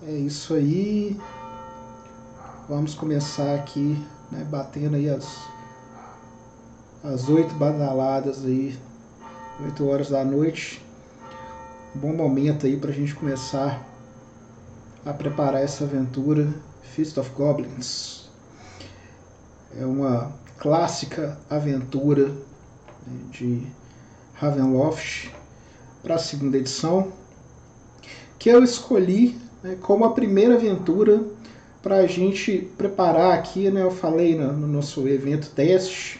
É isso aí. Vamos começar aqui, né, batendo aí as 8 badaladas aí, 8 horas da noite. Um bom momento aí pra gente começar a preparar essa aventura Feast of Goblins. É uma clássica aventura, né, de Ravenloft para a segunda edição, que eu escolhi, né, como a primeira aventura para a gente preparar aqui, né? Eu falei no nosso evento teste,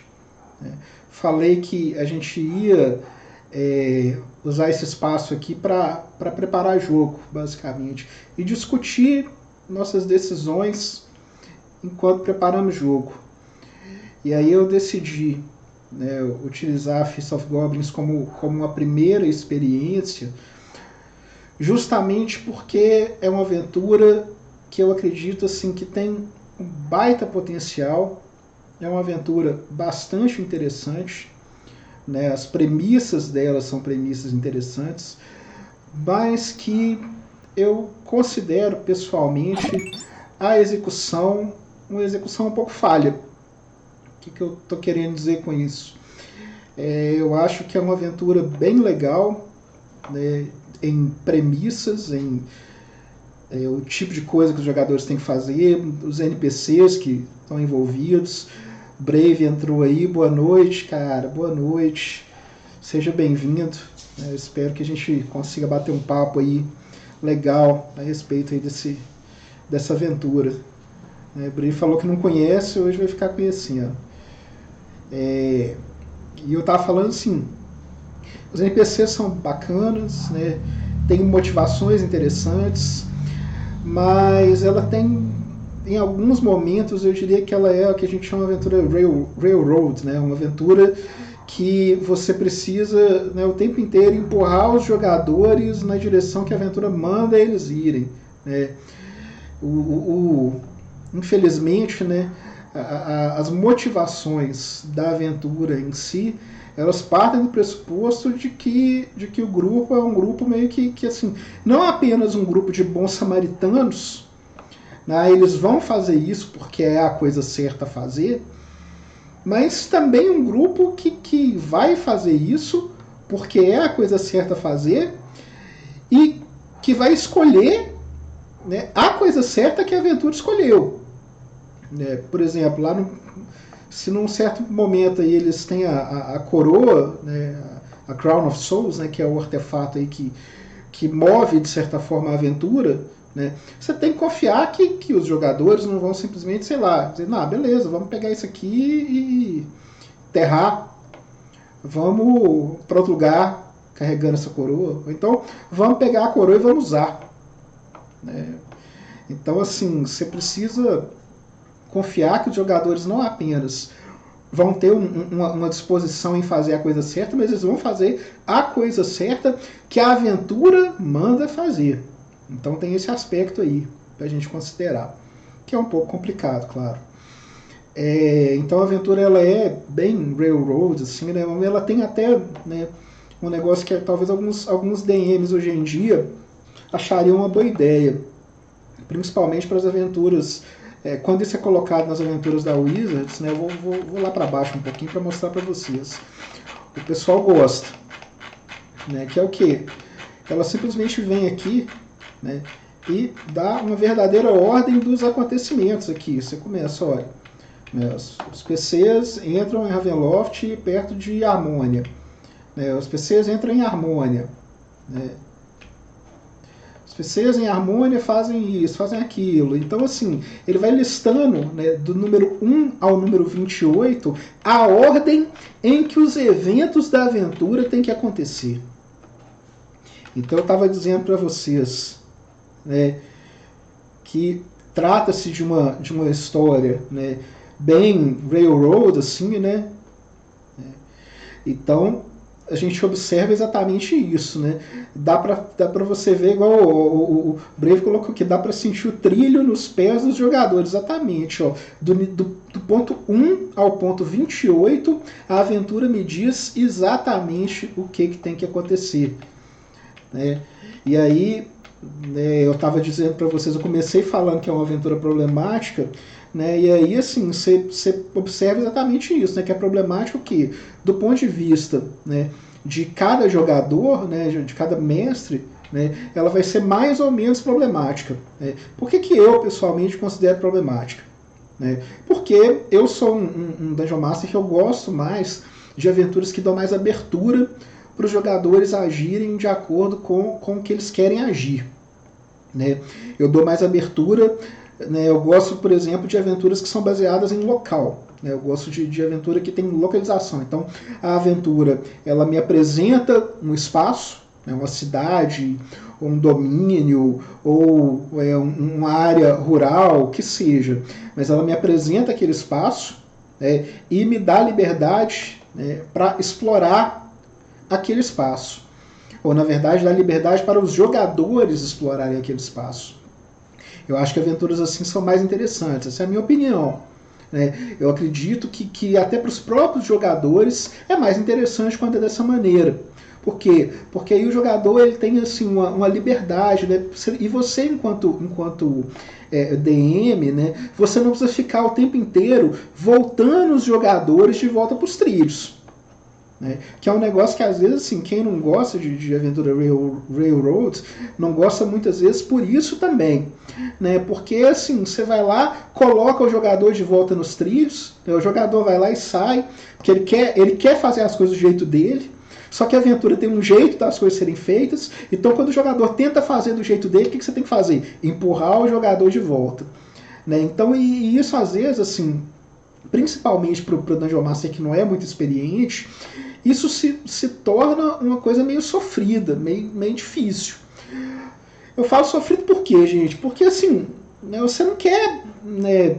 né, falei que a gente ia usar esse espaço aqui para preparar jogo, basicamente, e discutir nossas decisões enquanto preparamos jogo. E aí eu decidi, né, utilizar Feast of Goblins como uma primeira experiência, justamente porque é uma aventura que eu acredito assim que tem um baita potencial. É uma aventura bastante interessante, né? As premissas dela são premissas interessantes, mas que eu considero pessoalmente a execução uma execução um pouco falha. O que eu estou querendo dizer com isso? Eu acho que é uma aventura bem legal, né, em premissas, em o tipo de coisa que os jogadores têm que fazer, os NPCs que estão envolvidos. Brave entrou aí, boa noite, cara, boa noite, seja bem-vindo. Eu espero que a gente consiga bater um papo aí legal a respeito aí dessa aventura. Brave falou que não conhece, hoje vai ficar conhecendo. E eu tava falando assim, os NPCs são bacanas, né? Tem motivações interessantes, mas ela tem, em alguns momentos, eu diria que ela é o que a gente chama de aventura railroad, né? Uma aventura que você precisa, né, o tempo inteiro empurrar os jogadores na direção que a aventura manda eles irem, né? Infelizmente, né, as motivações da aventura em si, elas partem do pressuposto de que o grupo é um grupo meio que assim, não apenas um grupo de bons samaritanos, né, eles vão fazer isso porque é a coisa certa a fazer, mas também um grupo que vai fazer isso porque é a coisa certa a fazer e que vai escolher, né, a coisa certa que a aventura escolheu. Por exemplo, se num certo momento aí eles têm a coroa, né, a Crown of Souls, né, que é o artefato aí que move de certa forma a aventura, né, você tem que confiar que os jogadores não vão simplesmente, sei lá, dizer, não, beleza, vamos pegar isso aqui e enterrar, vamos para outro lugar carregando essa coroa, ou então vamos pegar a coroa e vamos usar, né? Então, assim, você precisa confiar que os jogadores não apenas vão ter uma disposição em fazer a coisa certa, mas eles vão fazer a coisa certa que a aventura manda fazer. Então tem esse aspecto aí pra gente considerar, que é um pouco complicado, claro. Então a aventura ela é bem railroad, assim, né? Ela tem até, né, um negócio que talvez alguns DMs hoje em dia achariam uma boa ideia, principalmente para as aventuras. Quando isso é colocado nas aventuras da Wizards, né, eu vou lá para baixo um pouquinho para mostrar para vocês. O pessoal gosta, né, que é o que? Ela simplesmente vem aqui, né, e dá uma verdadeira ordem dos acontecimentos aqui. Você começa, olha, né, os PCs entram em Ravenloft perto de Harmonia. Né, os PCs entram em Harmonia. Né, os PCs em Harmonia fazem isso, fazem aquilo. Então, assim, ele vai listando, né, do número 1 ao número 28 a ordem em que os eventos da aventura têm que acontecer. Então, eu estava dizendo para vocês, né, que trata-se de uma história, né, bem railroad, assim, né? Então, a gente observa exatamente isso, né? Dá pra você ver, igual o Brave colocou aqui, dá pra sentir o trilho nos pés dos jogadores, exatamente, ó. Do ponto 1 ao ponto 28, a aventura me diz exatamente o que tem que acontecer, né? E aí, né, eu estava dizendo para vocês, eu comecei falando que é uma aventura problemática, né, e aí assim, você observa exatamente isso, né, que é problemático que, do ponto de vista, né, de cada jogador, né, de cada mestre, né, ela vai ser mais ou menos problemática. Né? Por que eu, pessoalmente, considero problemática? Né? Porque eu sou um Dungeon Master que eu gosto mais de aventuras que dão mais abertura para os jogadores agirem de acordo com o que eles querem agir. Né? Eu dou mais abertura, né? Eu gosto, por exemplo, de aventuras que são baseadas em local. Né? Eu gosto de aventura que tem localização. Então, a aventura ela me apresenta um espaço, né? Uma cidade, ou um domínio, ou uma área rural, que seja. Mas ela me apresenta aquele espaço, né? E me dá liberdade, né? Para explorar aquele espaço. Ou, na verdade, dá liberdade para os jogadores explorarem aquele espaço. Eu acho que aventuras assim são mais interessantes. Essa é a minha opinião. Né? Eu acredito que até para os próprios jogadores é mais interessante quando é dessa maneira. Por quê? Porque aí o jogador ele tem assim, uma liberdade. Né? E você, enquanto DM, né? Você não precisa ficar o tempo inteiro voltando os jogadores de volta para os trilhos. Né? Que é um negócio que às vezes assim, quem não gosta de aventura Railroad não gosta muitas vezes por isso também, né? Porque assim, você vai lá, coloca o jogador de volta nos trilhos, né? O jogador vai lá e sai, porque ele quer fazer as coisas do jeito dele, só que a aventura tem um jeito das coisas serem feitas, então quando o jogador tenta fazer do jeito dele, o que você tem que fazer? Empurrar o jogador de volta. Né? Então, e isso às vezes, assim, principalmente para o Dungeon Master que não é muito experiente, isso se torna uma coisa meio sofrida, meio difícil. Eu falo sofrido por quê, gente? Porque assim, né, você não quer, né,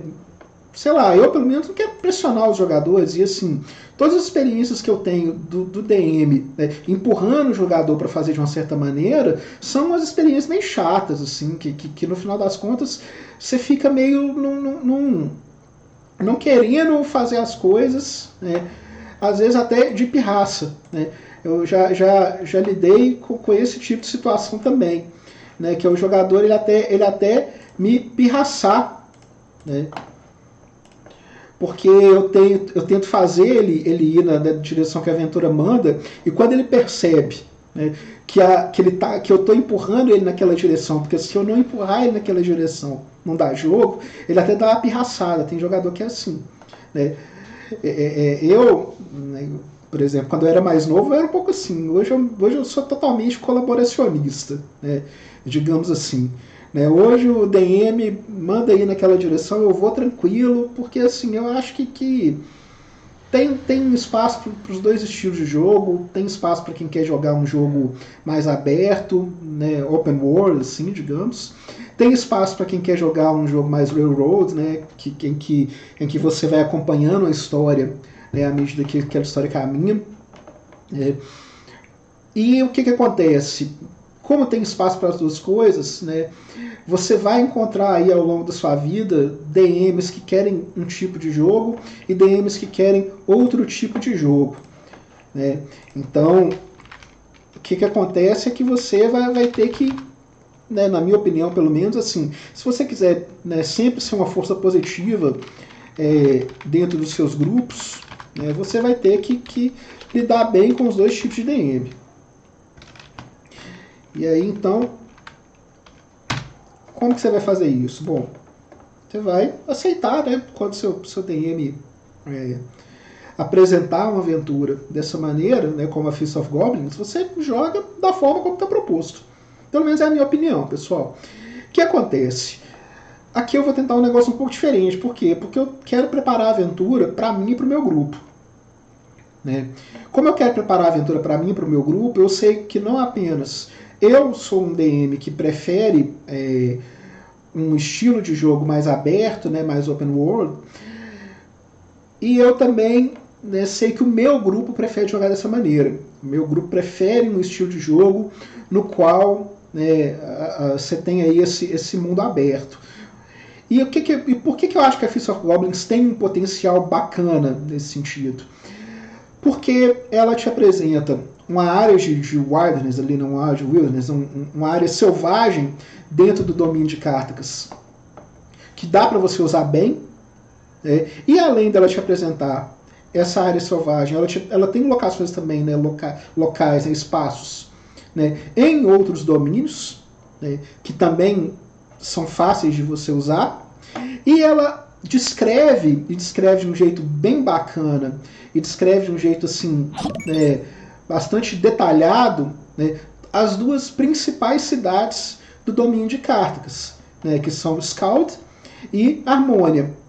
sei lá, eu pelo menos não quero pressionar os jogadores e assim, todas as experiências que eu tenho do DM, né, empurrando o jogador para fazer de uma certa maneira, são umas experiências meio chatas, assim, que no final das contas você fica meio não querendo fazer as coisas, né, às vezes até de pirraça. Né? Eu já lidei com esse tipo de situação também, né? Que é o jogador ele até me pirraçar, né? Porque eu tento fazer ele ir na direção que a aventura manda, e quando ele percebe, né, que eu estou empurrando ele naquela direção, porque se eu não empurrar ele naquela direção não dá jogo, ele até dá uma pirraçada. Tem jogador que é assim. Né? Eu, né, por exemplo, quando eu era mais novo, eu era um pouco assim. Hoje eu sou totalmente colaboracionista, né? Digamos assim. Né? Hoje o DM manda ir naquela direção, eu vou tranquilo, porque assim, eu acho que tem espaço para os dois estilos de jogo, tem espaço para quem quer jogar um jogo mais aberto, né, open world, assim, digamos. Tem espaço para quem quer jogar um jogo mais railroad, né, em que você vai acompanhando a história, né, à medida que aquela história caminha. E o que acontece? Como tem espaço para as duas coisas, né, você vai encontrar aí ao longo da sua vida DMs que querem um tipo de jogo e DMs que querem outro tipo de jogo. Né? Então, o que acontece é que você vai ter que, né, na minha opinião, pelo menos, assim, se você quiser, né, sempre ser uma força positiva dentro dos seus grupos, né, você vai ter que lidar bem com os dois tipos de DM. E aí, então, como que você vai fazer isso? Bom, você vai aceitar, né, quando seu DM apresentar uma aventura dessa maneira, né, como a Feast of Goblins, você joga da forma como está proposto. Pelo menos é a minha opinião, pessoal. O que acontece? Aqui eu vou tentar um negócio um pouco diferente. Por quê? Porque eu quero preparar a aventura para mim e para o meu grupo. Né? Como eu quero preparar a aventura para mim e para o meu grupo, eu sei que não apenas eu sou um DM que prefere um estilo de jogo mais aberto, né, mais open world, e eu também, né, sei que o meu grupo prefere jogar dessa maneira. O meu grupo prefere um estilo de jogo no qual, né, você tem aí esse mundo aberto. E por que eu acho que a Feast of Goblins tem um potencial bacana nesse sentido? Porque ela te apresenta uma área de wilderness, ali, uma área de wilderness, uma área selvagem dentro do domínio de Cartacus, que dá para você usar bem, né? E além dela te apresentar essa área selvagem, ela tem locações também, né, locais, né, espaços, né, em outros domínios, né, que também são fáceis de você usar, e ela descreve de um jeito bem bacana, e descreve de um jeito assim, né, bastante detalhado, né, as duas principais cidades do domínio de Cartacus, né, que são Skald e Harmonia.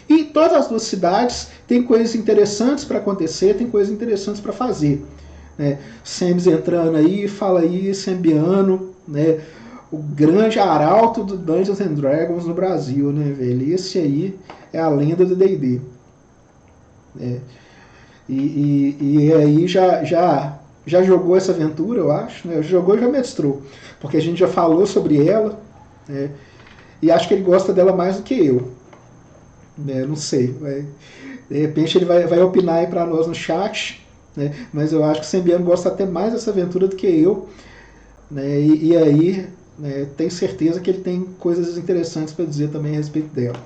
E todas as duas cidades têm coisas interessantes para acontecer, tem coisas interessantes para fazer, né? Sembs entrando aí, fala aí, Sembiano, né? O grande arauto do Dungeons and Dragons no Brasil, né, velho? Esse aí é a lenda do D&D. Né? E aí já jogou essa aventura, eu acho, né? Jogou e já mestrou, porque a gente já falou sobre ela, né? E acho que ele gosta dela mais do que eu. Né? Não sei, de repente ele vai opinar aí para nós no chat, né? Mas eu acho que o Sembiano gosta até mais dessa aventura do que eu, né? E aí, né, tenho certeza que ele tem coisas interessantes para dizer também a respeito dela.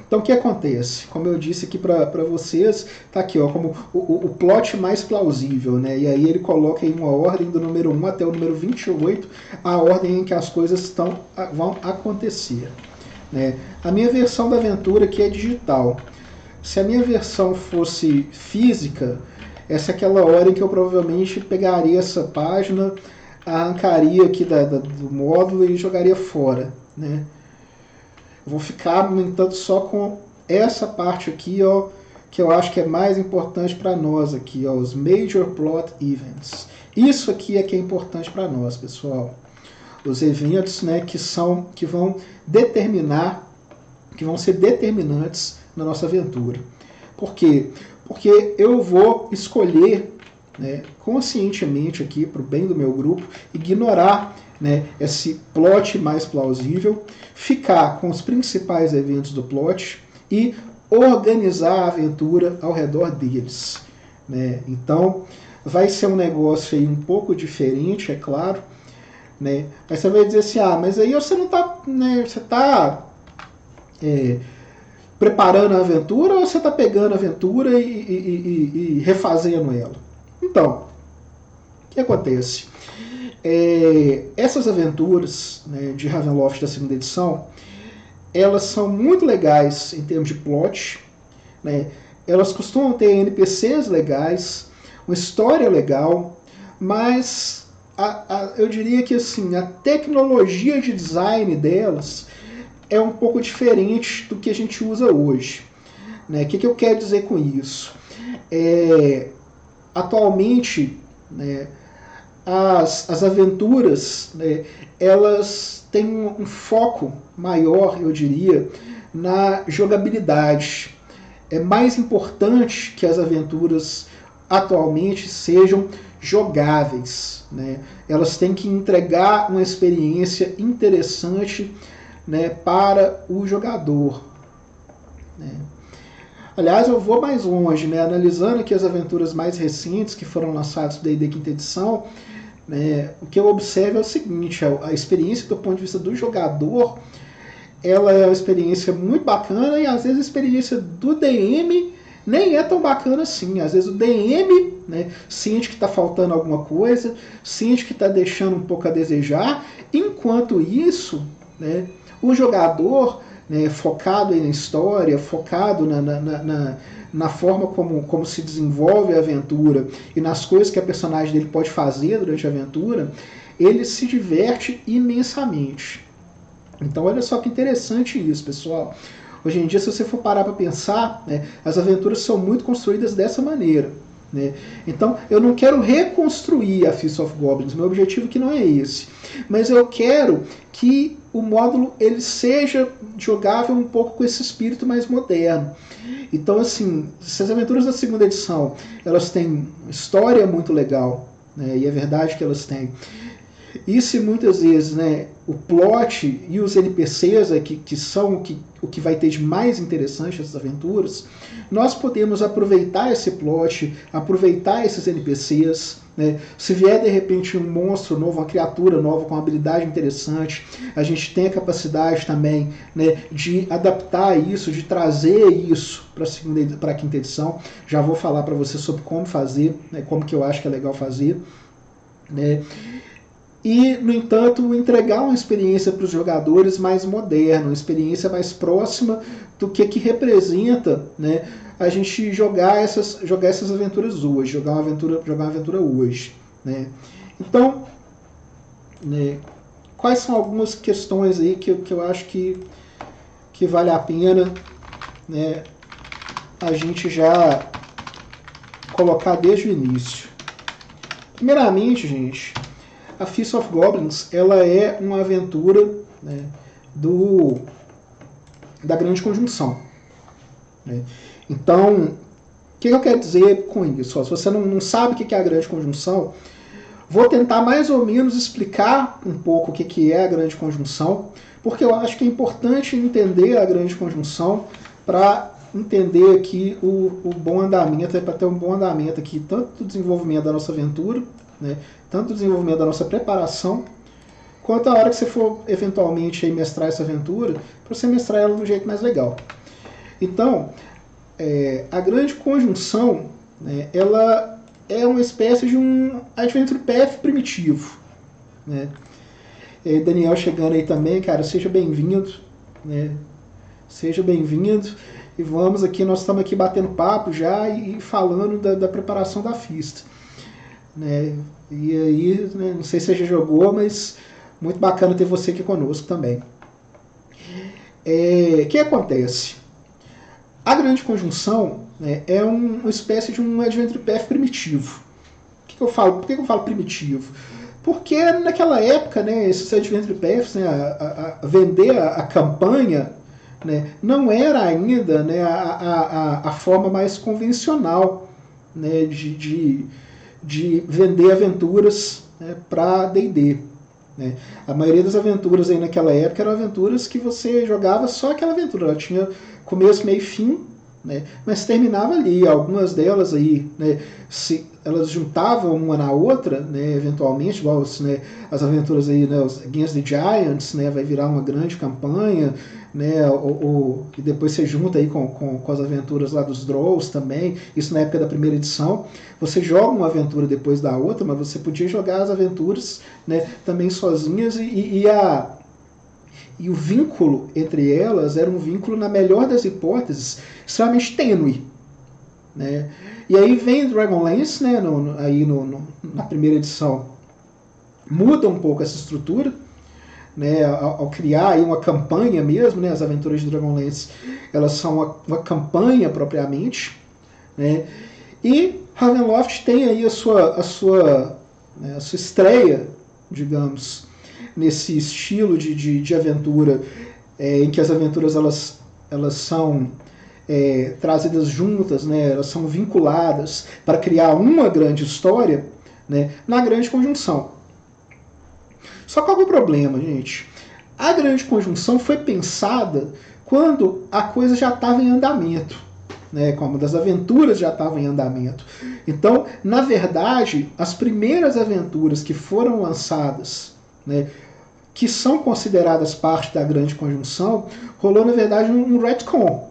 Então o que acontece? Como eu disse aqui para vocês, tá aqui, ó, como o plot mais plausível, né? E aí ele coloca em uma ordem do número 1 até o número 28, a ordem em que as coisas vão acontecer. Né? A minha versão da aventura aqui é digital. Se a minha versão fosse física, essa é aquela hora em que eu provavelmente pegaria essa página, arrancaria aqui do módulo e jogaria fora. Né? Eu vou ficar, no entanto, só com essa parte aqui, ó, que eu acho que é mais importante para nós aqui, ó, os Major Plot Events. Isso aqui é que é importante para nós, pessoal. Os eventos, né, que vão determinar, que vão ser determinantes na nossa aventura. Por quê? Porque eu vou escolher, né, conscientemente aqui, para o bem do meu grupo, ignorar, né, esse plot mais plausível, ficar com os principais eventos do plot e organizar a aventura ao redor deles. Né? Então, vai ser um negócio aí um pouco diferente, é claro. Né? Aí você vai dizer assim, mas aí você não está, né, você está preparando a aventura ou você está pegando a aventura e refazendo ela? Então, o que acontece? Essas aventuras, né, de Ravenloft da segunda edição, elas são muito legais em termos de plot, né? Elas costumam ter NPCs legais, uma história legal, mas eu diria que assim, a tecnologia de design delas é um pouco diferente do que a gente usa hoje. Né? O que eu quero dizer com isso? Atualmente, né, as aventuras, né, elas têm um foco maior, eu diria, na jogabilidade. É mais importante que as aventuras atualmente sejam jogáveis. Né? Elas têm que entregar uma experiência interessante, né, para o jogador. Né? Aliás, eu vou mais longe, né? Analisando aqui as aventuras mais recentes que foram lançadas do D&D quinta edição, né, o que eu observo é o seguinte: a experiência do ponto de vista do jogador, ela é uma experiência muito bacana, e às vezes a experiência do DM nem é tão bacana assim. Às vezes o DM, né, sente que está faltando alguma coisa, sente que está deixando um pouco a desejar. Enquanto isso, né, o jogador, né, focado na história, focado na forma como se desenvolve a aventura e nas coisas que a personagem dele pode fazer durante a aventura, ele se diverte imensamente. Então olha só que interessante isso, pessoal. Hoje em dia, se você for parar para pensar, né, as aventuras são muito construídas dessa maneira. Né? Então, eu não quero reconstruir a Feast of Goblins, meu objetivo aqui não é esse. Mas eu quero que o módulo ele seja jogável um pouco com esse espírito mais moderno. Então, assim, se as aventuras da segunda edição elas têm uma história muito legal, né, e é verdade que elas têm, E se muitas vezes, né, o plot e os NPCs que são o que vai ter de mais interessante essas aventuras, nós podemos aproveitar esse plot, aproveitar esses NPCs, né? Se vier de repente um monstro novo, uma criatura nova com uma habilidade interessante, a gente tem a capacidade também, né, de adaptar isso, de trazer isso para a quinta edição. Já vou falar para você sobre como fazer, né, como que eu acho que é legal fazer, né? E, no entanto, entregar uma experiência para os jogadores mais moderna, uma experiência mais próxima do que representa, né, a gente jogar essas aventuras hoje, jogar uma aventura hoje, né? Então, né, quais são algumas questões aí que eu acho que vale a pena, né, a gente já colocar desde o início? Primeiramente, gente, a Feast of Goblins, ela é uma aventura, né, da Grande Conjunção, né? Então, o que eu quero dizer com isso? Se você não sabe o que é a Grande Conjunção, vou tentar mais ou menos explicar um pouco o que é a Grande Conjunção, porque eu acho que é importante entender a Grande Conjunção para entender aqui o bom andamento, para ter um bom andamento aqui, tanto do desenvolvimento da nossa aventura, né, tanto do desenvolvimento da nossa preparação, quanto a hora que você for eventualmente aí mestrar essa aventura, para você mestrar ela de um jeito mais legal. Então, a Grande Conjunção, né, ela é uma espécie de um Adventure Path primitivo, né? E aí, Daniel chegando aí também, cara, seja bem-vindo, né? Seja bem-vindo. E vamos aqui, nós estamos aqui batendo papo já e falando da preparação da Feast, né? E aí, né, não sei se você já jogou, mas muito bacana ter você aqui conosco também. O que acontece? A Grande Conjunção, né, é uma espécie de um Adventure Path primitivo. Por que eu falo primitivo? Porque naquela época, né, esses Adventure Paths, né, vender a campanha, né, não era ainda, né, a forma mais convencional, né, de vender aventuras, né, para D&D. Né. A maioria das aventuras aí naquela época eram aventuras que você jogava só aquela aventura. Ela tinha começo, meio e fim, né, mas terminava ali. Algumas delas aí, né, elas juntavam uma na outra, né, eventualmente, igual né, as aventuras aí, né, os Against the Giants, né, vai virar uma grande campanha, né, e depois você junta aí com as aventuras lá dos Drolls também, isso na época da primeira edição. Você joga uma aventura depois da outra, mas você podia jogar as aventuras, né, também sozinhas, e o vínculo entre elas era um vínculo, na melhor das hipóteses, extremamente tênue, né? E aí vem Dragonlance, né, na primeira edição, muda um pouco essa estrutura, né, ao criar aí uma campanha mesmo, né, as aventuras de Dragonlance, elas são uma campanha propriamente, né, e Ravenloft tem aí a sua estreia, digamos, nesse estilo de aventura, em que as aventuras elas são trazidas juntas, né, elas são vinculadas para criar uma grande história, né, na Grande Conjunção. Só que qual é o problema, gente? A Grande Conjunção foi pensada quando a coisa já estava em andamento, né, como das aventuras já estavam em andamento. Então, na verdade, as primeiras aventuras que foram lançadas, né, que são consideradas parte da Grande Conjunção, rolou, na verdade, um retcon,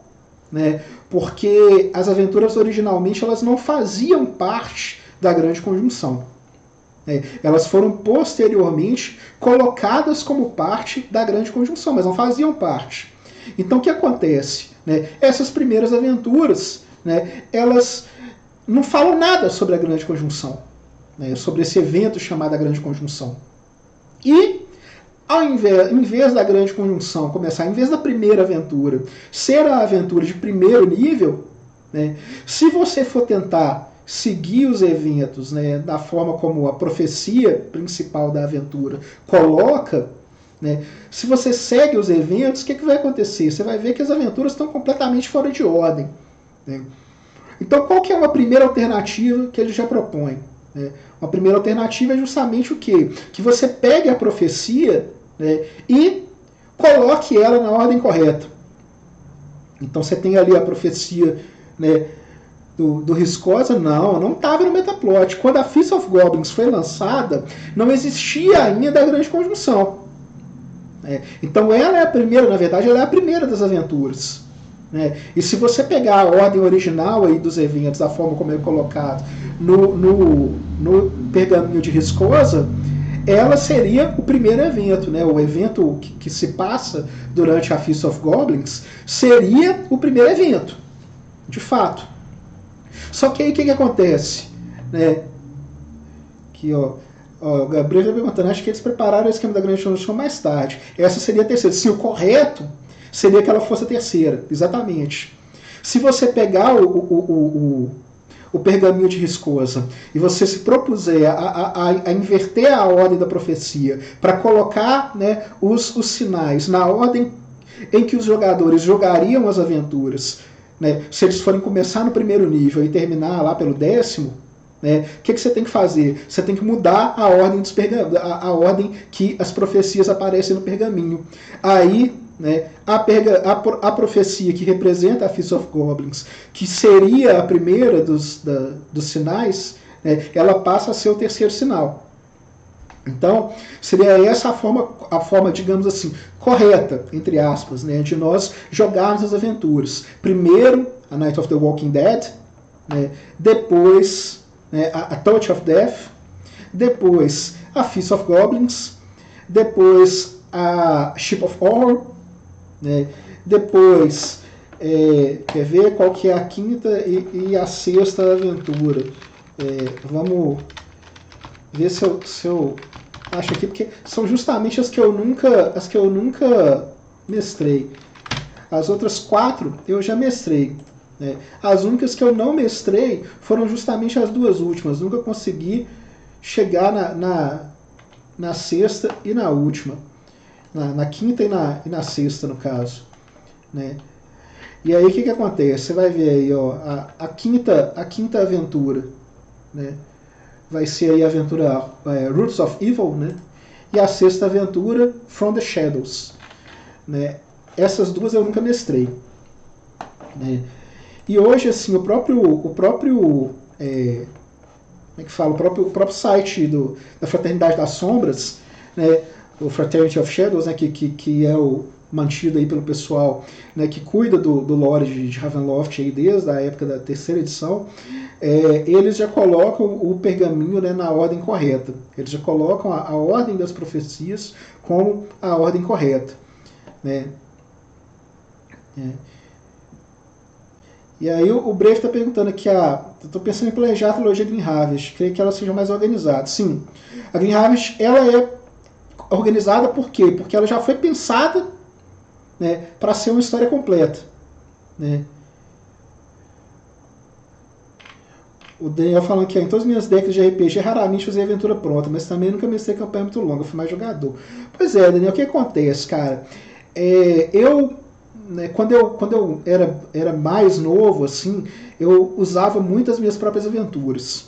né, porque as aventuras originalmente elas não faziam parte da Grande Conjunção. Elas foram posteriormente colocadas como parte da Grande Conjunção, mas não faziam parte. Então o que acontece? Né? Essas primeiras aventuras, né, elas não falam nada sobre a Grande Conjunção, né, sobre esse evento chamado Grande Conjunção. E em vez da Grande Conjunção começar, em vez da primeira aventura ser a aventura de primeiro nível, né, se você for tentar seguir os eventos, né, da forma como a profecia principal da aventura coloca, né, se você segue os eventos, o que vai acontecer? Você vai ver que as aventuras estão completamente fora de ordem. Né? Então, qual que é uma primeira alternativa que ele já propõe? Né? Uma primeira alternativa é justamente o quê? Que você pegue a profecia, né, e coloque ela na ordem correta. Então você tem ali a profecia, né, do Riscosa, não estava no Metaplot. Quando a Feast of Goblins foi lançada, não existia ainda a Grande Conjunção. Então ela é a primeira, na verdade, ela é a primeira das aventuras. Né? E se você pegar a ordem original aí dos eventos, da forma como é colocado no pergaminho de Riscosa, ela seria o primeiro evento, né? O evento que se passa durante a Feast of Goblins seria o primeiro evento, de fato. Só que aí o que acontece? Né? Aqui, o Gabriel está perguntando, acho que eles prepararam o esquema da Grande Conjunção mais tarde. Essa seria a terceira. Se o correto seria que ela fosse a terceira, exatamente. Se você pegar o pergaminho de Riscosa e você se propuser a inverter a ordem da profecia para colocar, né, os sinais na ordem em que os jogadores jogariam as aventuras, né, se eles forem começar no primeiro nível e terminar lá pelo 10º, né, o que você tem que fazer? Você tem que mudar a ordem dos a ordem que as profecias aparecem no pergaminho. Aí, né, a profecia que representa a Feast of Goblins, que seria a primeira dos sinais, né, ela passa a ser o terceiro sinal. Então, seria essa a forma, digamos assim, correta, entre aspas, né, de nós jogarmos as aventuras. Primeiro, a Night of the Walking Dead, né, depois, né, a Touch of Death, depois a Feast of Goblins, depois a Ship of Horror, né, depois, quer ver qual que é a quinta e a sexta aventura. Vamos ver se eu acho aqui, porque são justamente as que eu nunca mestrei. As outras 4 eu já mestrei. Né? As únicas que eu não mestrei foram justamente as 2 últimas. Nunca consegui chegar na sexta e na última. Na quinta e na sexta, no caso. Né? E aí o que acontece? Você vai ver aí, ó, a quinta aventura, né? Vai ser aí a aventura Roots of Evil, né? E a sexta aventura, From the Shadows. Né? Essas 2 eu nunca mestrei. Né? E hoje, assim, o próprio como é que fala? O próprio site da Fraternidade das Sombras, né? O Fraternity of Shadows, né? que é mantido aí pelo pessoal, né, que cuida do lore de Ravenloft aí desde a época da terceira edição, eles já colocam o pergaminho, né, na ordem correta. Eles já colocam a ordem das profecias como a ordem correta. Né? E aí o Breve está perguntando aqui, estou pensando em planejar a trilogia Green Harvest, creio que ela seja mais organizada. Sim, a Green Harvest ela é organizada por quê? Porque ela já foi pensada, né, para ser uma história completa. Né? O Daniel falando que em todas as minhas décadas de RPG raramente fazia aventura pronta, mas também nunca mestrei campanha muito longa, fui mais jogador. Pois é, Daniel, o que acontece, cara? Né, quando eu era mais novo, assim, eu usava muito as minhas próprias aventuras.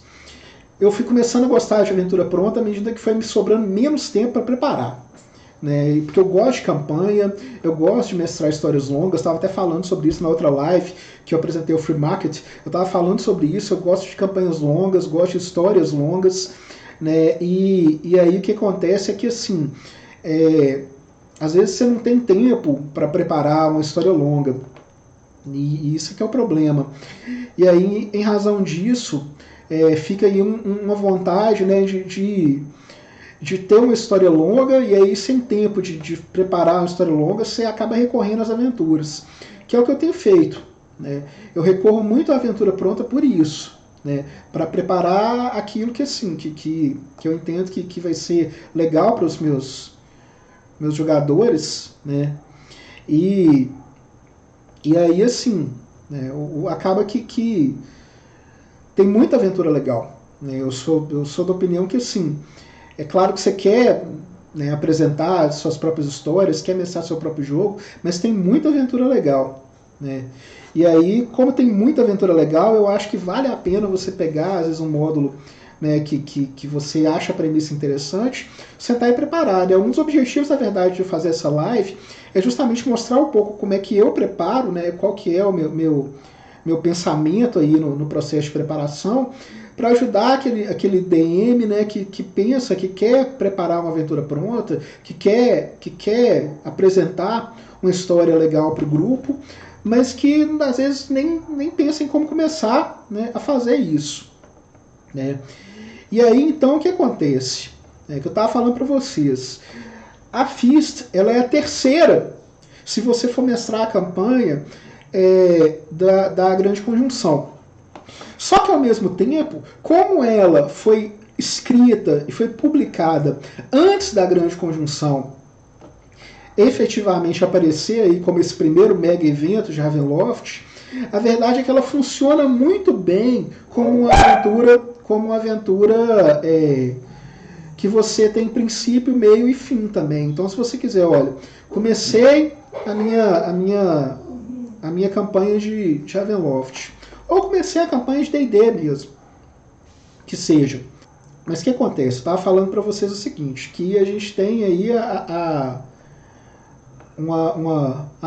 Eu fui começando a gostar de aventura pronta à medida que foi me sobrando menos tempo para preparar. Né, porque eu gosto de campanha, eu gosto de mestrar histórias longas, estava até falando sobre isso na outra live que eu apresentei o Free Market, eu estava falando sobre isso, eu gosto de campanhas longas, gosto de histórias longas, né, e aí o que acontece é que assim, às vezes você não tem tempo para preparar uma história longa, e isso que é o problema. E aí, em razão disso, fica aí uma vontade, né, de ter uma história longa, e aí sem tempo de preparar uma história longa, você acaba recorrendo às aventuras, que é o que eu tenho feito. Né? Eu recorro muito à aventura pronta por isso, né? Para preparar aquilo que, assim, que eu entendo que vai ser legal para os meus jogadores. Né? E aí, assim, né, acaba que tem muita aventura legal. Né? Eu sou da opinião que, assim, é claro que você quer, né, apresentar suas próprias histórias, quer mestrar seu próprio jogo, mas tem muita aventura legal. Né? E aí, como tem muita aventura legal, eu acho que vale a pena você pegar, às vezes, um módulo né, que você acha a premissa interessante, sentar e preparar. Né? Um dos objetivos, na verdade, de fazer essa live é justamente mostrar um pouco como é que eu preparo, né, qual que é o meu pensamento aí no processo de preparação, para ajudar aquele DM, né, que pensa, que quer preparar uma aventura pronta, que quer apresentar uma história legal para o grupo, mas que às vezes nem pensa em como começar, né, a fazer isso. Né? E aí então o que acontece? Que eu estava falando para vocês. A Fist, ela é a terceira, se você for mestrar a campanha da Grande Conjunção. Só que ao mesmo tempo, como ela foi escrita e foi publicada antes da Grande Conjunção efetivamente aparecer aí como esse primeiro mega evento de Ravenloft, a verdade é que ela funciona muito bem como uma aventura que você tem princípio, meio e fim também. Então, se você quiser, olha, comecei a minha campanha de Ravenloft, ou comecei a campanha de D&D mesmo, que seja. Mas o que acontece? Eu estava falando para vocês o seguinte, que a gente tem aí a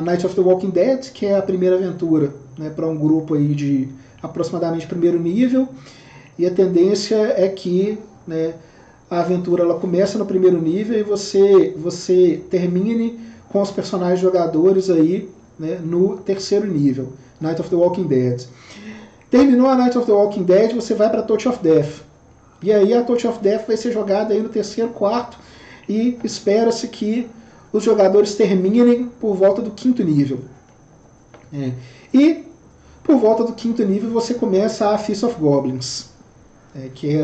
Night of the Walking Dead, que é a primeira aventura, né, para um grupo aí de aproximadamente primeiro nível, e a tendência é que, né, a aventura ela começa no primeiro nível e você termine com os personagens jogadores aí, né, no terceiro nível, Night of the Walking Dead. Terminou a Night of the Walking Dead, você vai para a Touch of Death. E aí a Touch of Death vai ser jogada aí no terceiro, quarto, e espera-se que os jogadores terminem por volta do quinto nível. E por volta do quinto nível você começa a Feast of Goblins, que é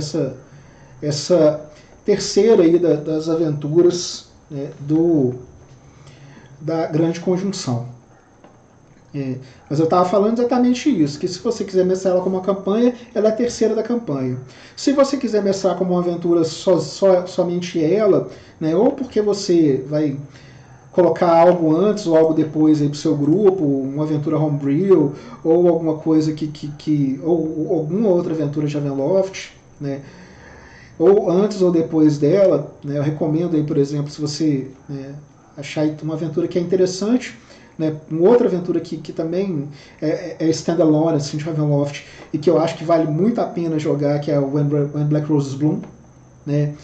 essa terceira aí das aventuras, né, da Grande Conjunção. Mas eu estava falando exatamente isso, que se você quiser mestrar ela como uma campanha, ela é a terceira da campanha. Se você quiser mestrar como uma aventura somente ela, né, ou porque você vai colocar algo antes ou algo depois para o seu grupo, uma aventura homebrew, ou alguma coisa ou alguma outra aventura de Ravenloft, né, ou antes ou depois dela, né, eu recomendo aí, por exemplo, se você, né, achar uma aventura que é interessante, né, uma outra aventura que também é standalone, assim, de Ravenloft, e que eu acho que vale muito a pena jogar, que é o When Black Roses Bloom. Né.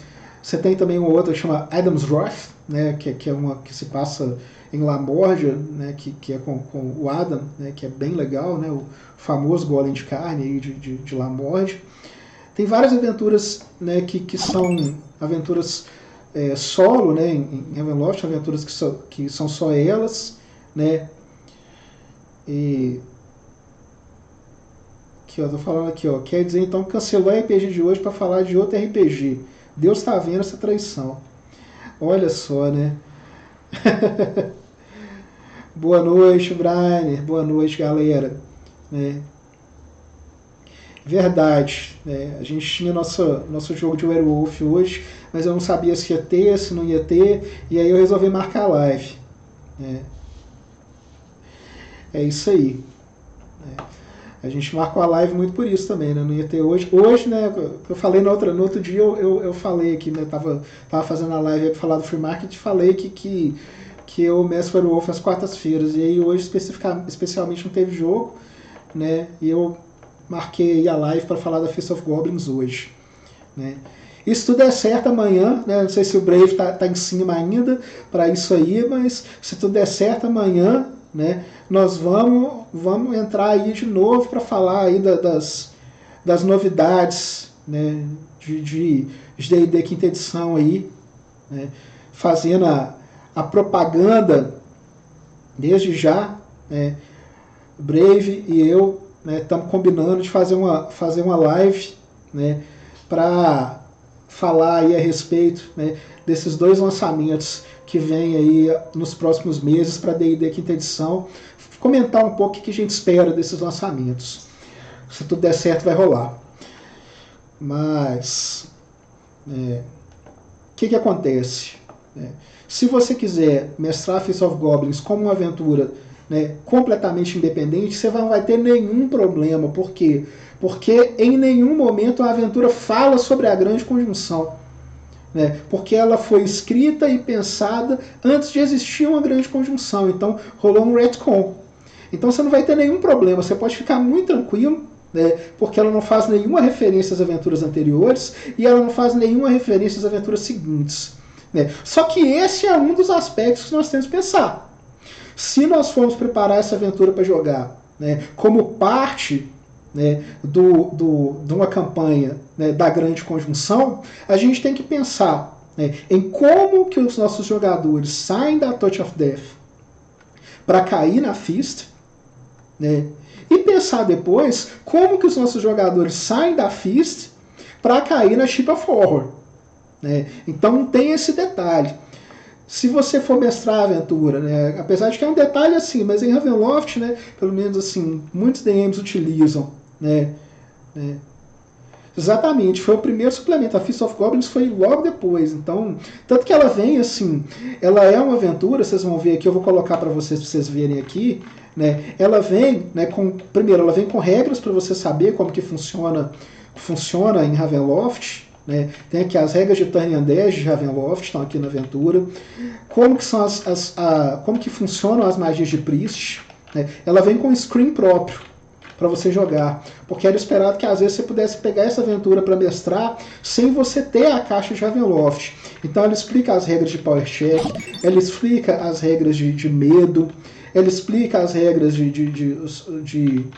Você tem também uma outra que chama Adam's Wrath, né, que é uma que se passa em Lamordia, né, que é com o Adam, né, que é bem legal, né, o famoso golem de carne aí de Lamordia. Tem várias aventuras, né, que são aventuras solo, né, em Ravenloft, aventuras que são só elas, né? E aqui, ó, tô falando aqui, ó, quer dizer então que cancelou o RPG de hoje para falar de outro RPG. Deus tá vendo essa traição. Olha só, né? Boa noite, Brian. Boa noite, galera. Né? Verdade, né? A gente tinha nosso jogo de Werewolf hoje, mas eu não sabia se ia ter, se não ia ter, e aí eu resolvi marcar a live. Né? É isso aí. A gente marcou a live muito por isso também, né? Não ia ter hoje. Hoje, né? Eu falei no outro dia, eu falei aqui, né? Tava fazendo a live para falar do free market e falei que eu mestro Werewolf às quartas-feiras. E aí hoje, especialmente, não teve jogo, né? E eu marquei a live para falar da Feast of Goblins hoje. Né? E se tudo der certo amanhã, né? Não sei se o Brave tá em cima ainda para isso aí, mas se tudo der certo amanhã, né, nós vamos entrar aí de novo para falar aí das novidades, né, de D&D quinta edição aí, né, fazendo a propaganda desde já, né, Brave e eu estamos combinando de fazer uma live, né, para falar aí a respeito, né, desses dois lançamentos que vem aí nos próximos meses para D&D quinta edição, comentar um pouco o que a gente espera desses lançamentos. Se tudo der certo, vai rolar. Mas o que acontece? Se você quiser mestrar Feast of Goblins como uma aventura né, completamente independente, você não vai ter nenhum problema. Por quê? Porque em nenhum momento a aventura fala sobre a grande conjunção. Né, porque ela foi escrita e pensada antes de existir uma grande conjunção. Então rolou um retcon. Então você não vai ter nenhum problema, você pode ficar muito tranquilo, né, porque ela não faz nenhuma referência às aventuras anteriores e ela não faz nenhuma referência às aventuras seguintes. Né. Só que esse é um dos aspectos que nós temos que pensar. Se nós formos preparar essa aventura para jogar, né, como parte, né, de uma campanha, né, da grande conjunção, a gente tem que pensar, né, em como que os nossos jogadores saem da Touch of Death para cair na Feast, né, e pensar depois como que os nossos jogadores saem da Feast para cair na Ship of Horror. Né. Então tem esse detalhe. Se você for mestrar a aventura, né, apesar de que é um detalhe assim, mas em Ravenloft, né, pelo menos assim, muitos DMs utilizam, né, exatamente, foi o primeiro suplemento. A Feast of Goblins foi logo depois. Então, tanto que ela vem assim, ela é uma aventura, vocês vão ver aqui, eu vou colocar para vocês verem aqui, né? Ela vem, né, primeiro, ela vem com regras para você saber como que funciona em Ravenloft. Né? Tem aqui as regras de Turn Undead de Ravenloft, estão aqui na aventura. Como que são como que funcionam as magias de Priest. Né? Ela vem com um screen próprio para você jogar, porque era esperado que às vezes você pudesse pegar essa aventura para mestrar sem você ter a caixa de Ravenloft. Então ela explica as regras de Power Check, ela explica as regras de medo, ela explica as regras de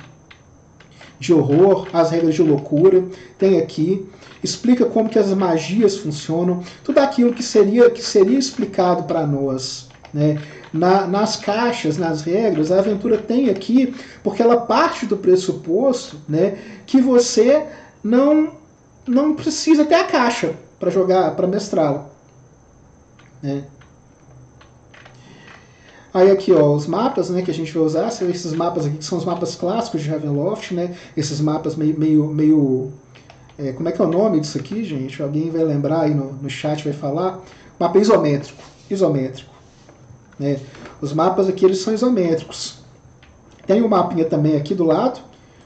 horror, as regras de loucura, tem aqui. Explica como que as magias funcionam, tudo aquilo que seria explicado para nós, né? Nas caixas, nas regras, a aventura tem aqui, porque ela parte do pressuposto, né, que você não precisa ter a caixa para jogar, para mestrá-la. Né? Aí aqui, ó, os mapas, né, que a gente vai usar, são esses mapas aqui que são os mapas clássicos de Ravenloft, né? Esses mapas meio como é que é o nome disso aqui, gente? Alguém vai lembrar aí no chat, vai falar? Mapa isométrico. Né? Os mapas aqui eles são isométricos. Tem um mapinha também aqui do lado,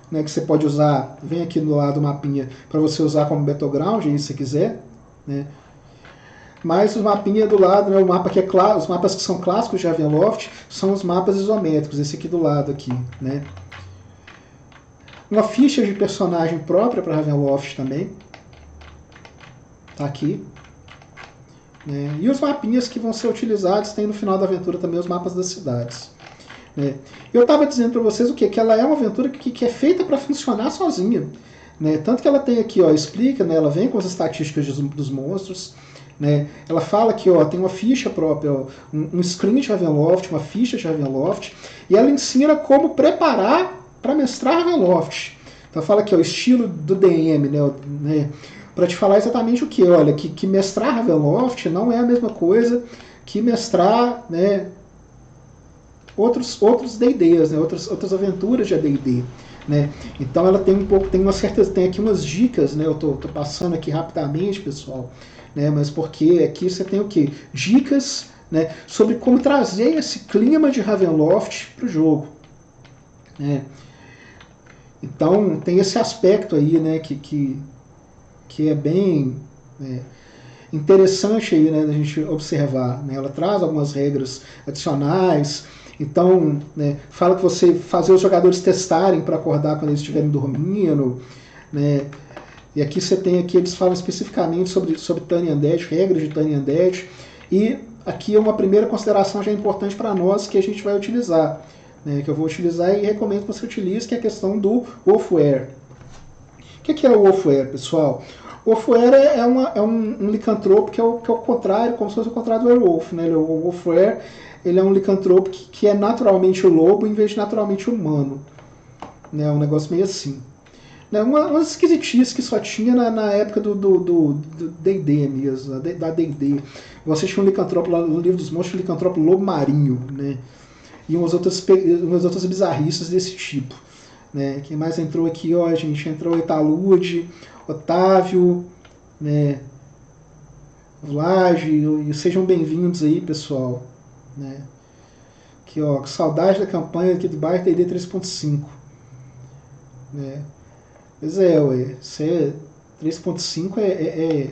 né, que você pode usar, vem aqui do lado o mapinha para você usar como battleground, se você quiser. Né? Mas o mapinha do lado, né, o mapa que é claro, os mapas que são clássicos de Ravenloft são os mapas isométricos, esse aqui do lado aqui. Né? Uma ficha de personagem própria para Ravenloft também. Tá aqui. Né? E os mapinhas que vão ser utilizados, tem no final da aventura também os mapas das cidades. Né? Eu estava dizendo para vocês o quê? Que ela é uma aventura que é feita para funcionar sozinha. Né? Tanto que ela tem aqui, ó, explica, né? Ela vem com as estatísticas dos monstros. Né? Ela fala que ó, tem uma ficha própria, ó, um screen de Ravenloft, uma ficha de Ravenloft, e ela ensina como preparar para mestrar Ravenloft. Então fala aqui, ó, o estilo do DM, né? Para te falar exatamente o que? Olha, que mestrar Ravenloft não é a mesma coisa que mestrar, né, outros D&Ds, né, outras aventuras de AD&D. Né? Então ela tem tem aqui umas dicas, né? Eu tô passando aqui rapidamente, pessoal, né? Mas porque aqui você tem o quê? Dicas, né, sobre como trazer esse clima de Ravenloft para o jogo. Né? Então tem esse aspecto aí, né, que é bem interessante aí, né, da gente observar. Né? Ela traz algumas regras adicionais. Então, né, fala que você fazer os jogadores testarem para acordar quando eles estiverem dormindo. Né? E aqui você tem, aqui eles falam especificamente sobre Turn Undead, regras de Turn Undead. E aqui é uma primeira consideração já importante para nós que a gente vai utilizar. Né, que eu vou utilizar e recomendo que você utilize, que é a questão do Wolfware. O que é o Wolfware, pessoal? O Wolfware é um licantropo que é o contrário, como se fosse o contrário do Werewolf. Né? O Wolfware ele é um licantropo que é naturalmente o lobo em vez de naturalmente humano. Né? Um negócio meio assim. Né? Umas esquisitices que só tinha na época do D&D mesmo, da D&D. Você tinha um licantropo lá no livro dos monstros, um licantropo lobo marinho. Né? E umas outras bizarrices desse tipo. Né? Quem mais entrou aqui, ó, gente? Entrou Italude, Otávio, né? Vlage, e sejam bem-vindos aí, pessoal. Né? Aqui, ó, saudade da campanha aqui do bairro TD 3.5. Né? Pois é, ué. 3.5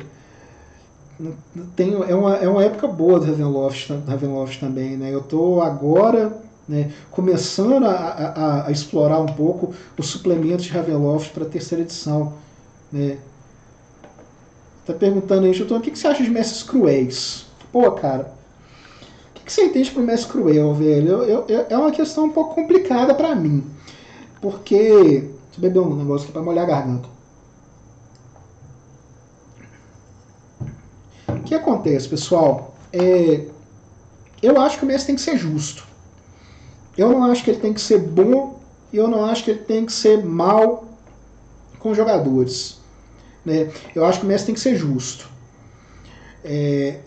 é uma época boa do Ravenloft também, né? Eu estou agora, né, começando a explorar um pouco os suplementos de Ravenloft para a terceira edição, né? Tá perguntando aí, Chutão, o que você acha de Mestres Cruéis? Pô, cara, o que você entende por Mestre Cruel, velho? É uma questão um pouco complicada para mim, porque... Deixa eu beber um negócio aqui para molhar a garganta. O que acontece, pessoal? Eu acho que o mestre tem que ser justo. Eu não acho que ele tem que ser bom e eu não acho que ele tem que ser mal com os jogadores. Né? Eu acho que o mestre tem que ser justo.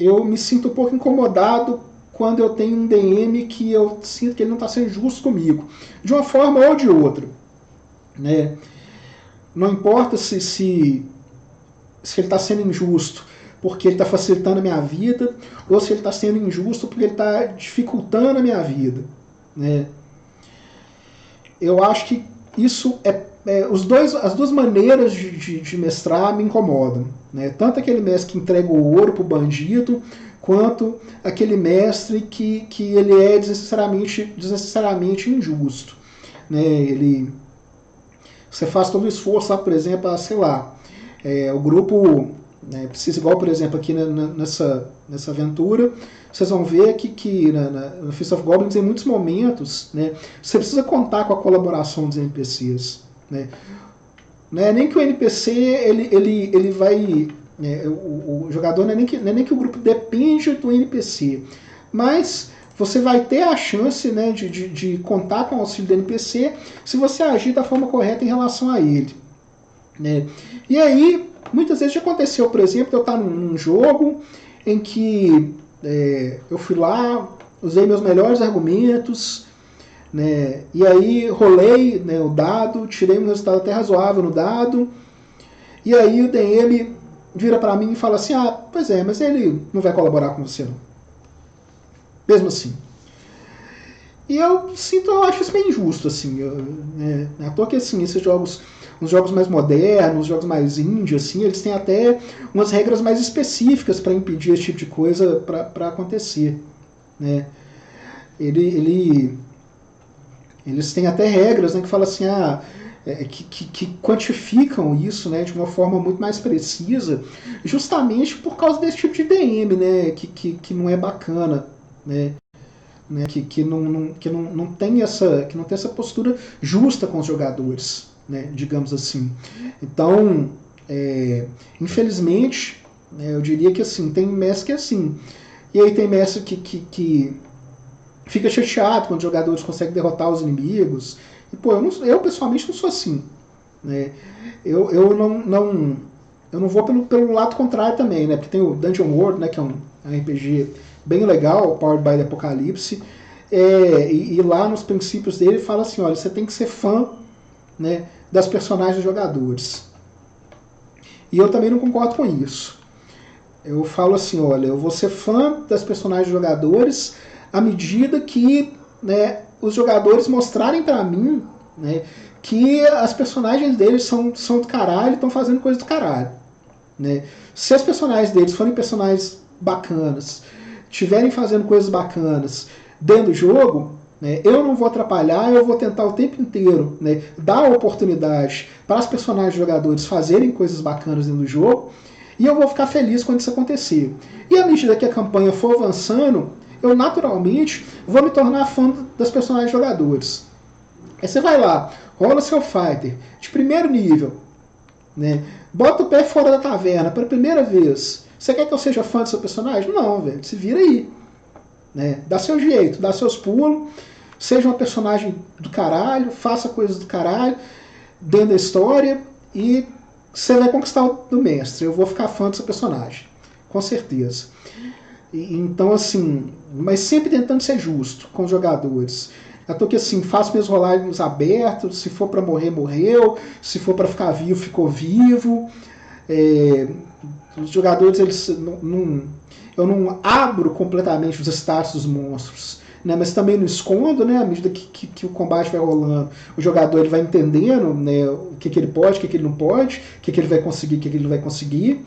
Eu me sinto um pouco incomodado quando eu tenho um DM que eu sinto que ele não está sendo justo comigo, de uma forma ou de outra. Né? Não importa se ele está sendo injusto porque ele está facilitando a minha vida, ou se ele está sendo injusto porque ele está dificultando a minha vida. Né? Eu acho que isso as duas maneiras de mestrar me incomodam. Né? Tanto aquele mestre que entrega o ouro pro bandido, quanto aquele mestre que ele é desnecessariamente injusto. Né? Você faz todo o esforço lá, por exemplo, sei lá, o grupo... Né, precisa, igual, por exemplo, aqui nessa aventura, vocês vão ver que no Feast of Goblins, em muitos momentos, né, você precisa contar com a colaboração dos NPCs. Né? Não é nem que o NPC ele vai... Né, o jogador não é nem que o grupo depende do NPC, mas você vai ter a chance, né, de contar com o auxílio do NPC se você agir da forma correta em relação a ele. Né? E aí, muitas vezes já aconteceu, por exemplo, eu estar num jogo em que eu fui lá, usei meus melhores argumentos, né, e aí rolei, né, o dado, tirei um resultado até razoável no dado, e aí o DM vira para mim e fala assim, pois é, mas ele não vai colaborar com você não. Mesmo assim. E eu acho isso bem injusto, assim. À toa que, assim, esses jogos, os jogos mais modernos, os jogos mais indie, assim, eles têm até umas regras mais específicas para impedir esse tipo de coisa para acontecer. Né? Eles têm até regras, né, que falam assim, que quantificam isso, né, de uma forma muito mais precisa, justamente por causa desse tipo de DM, né, que não é bacana, né? Que não tem essa postura justa com os jogadores, né, digamos assim. Então, infelizmente, eu diria que assim, tem mestre que é assim. E aí tem mestre que fica chateado quando os jogadores conseguem derrotar os inimigos. E, pô, eu pessoalmente não sou assim. Né? Eu não vou pelo lado contrário também, né? Porque tem o Dungeon World, né, que é um RPG bem legal, Powered by the Apocalypse, e lá nos princípios dele fala assim, olha, você tem que ser fã, né, das personagens dos jogadores. E eu também não concordo com isso. Eu falo assim, olha, eu vou ser fã das personagens dos jogadores à medida que, né, os jogadores mostrarem para mim, né, que as personagens deles são do caralho e estão fazendo coisa do caralho. Né? Se as personagens deles forem personagens bacanas, estiverem fazendo coisas bacanas dentro do jogo, né, eu não vou atrapalhar, eu vou tentar o tempo inteiro, né, dar a oportunidade para os personagens jogadores fazerem coisas bacanas dentro do jogo, e eu vou ficar feliz quando isso acontecer. E à medida que a campanha for avançando, eu naturalmente vou me tornar fã das personagens jogadores. Aí você vai lá, rola seu fighter de primeiro nível, né, bota o pé fora da taverna pela primeira vez. Você quer que eu seja fã do seu personagem? Não, velho. Se vira aí. Né? Dá seu jeito, dá seus pulos. Seja uma personagem do caralho. Faça coisas do caralho dentro da história. E você vai conquistar o do mestre. Eu vou ficar fã do seu personagem. Com certeza. Então, assim... Mas sempre tentando ser justo com os jogadores. Eu tô que assim, faço meus rolagens abertos. Se for para morrer, morreu. Se for para ficar vivo, ficou vivo. Os jogadores, eu não abro completamente os status dos monstros. né, mas também não escondo, né, à medida que o combate vai rolando, o jogador ele vai entendendo, né, o que ele pode, o que ele não pode, o que ele vai conseguir, o que ele não vai conseguir.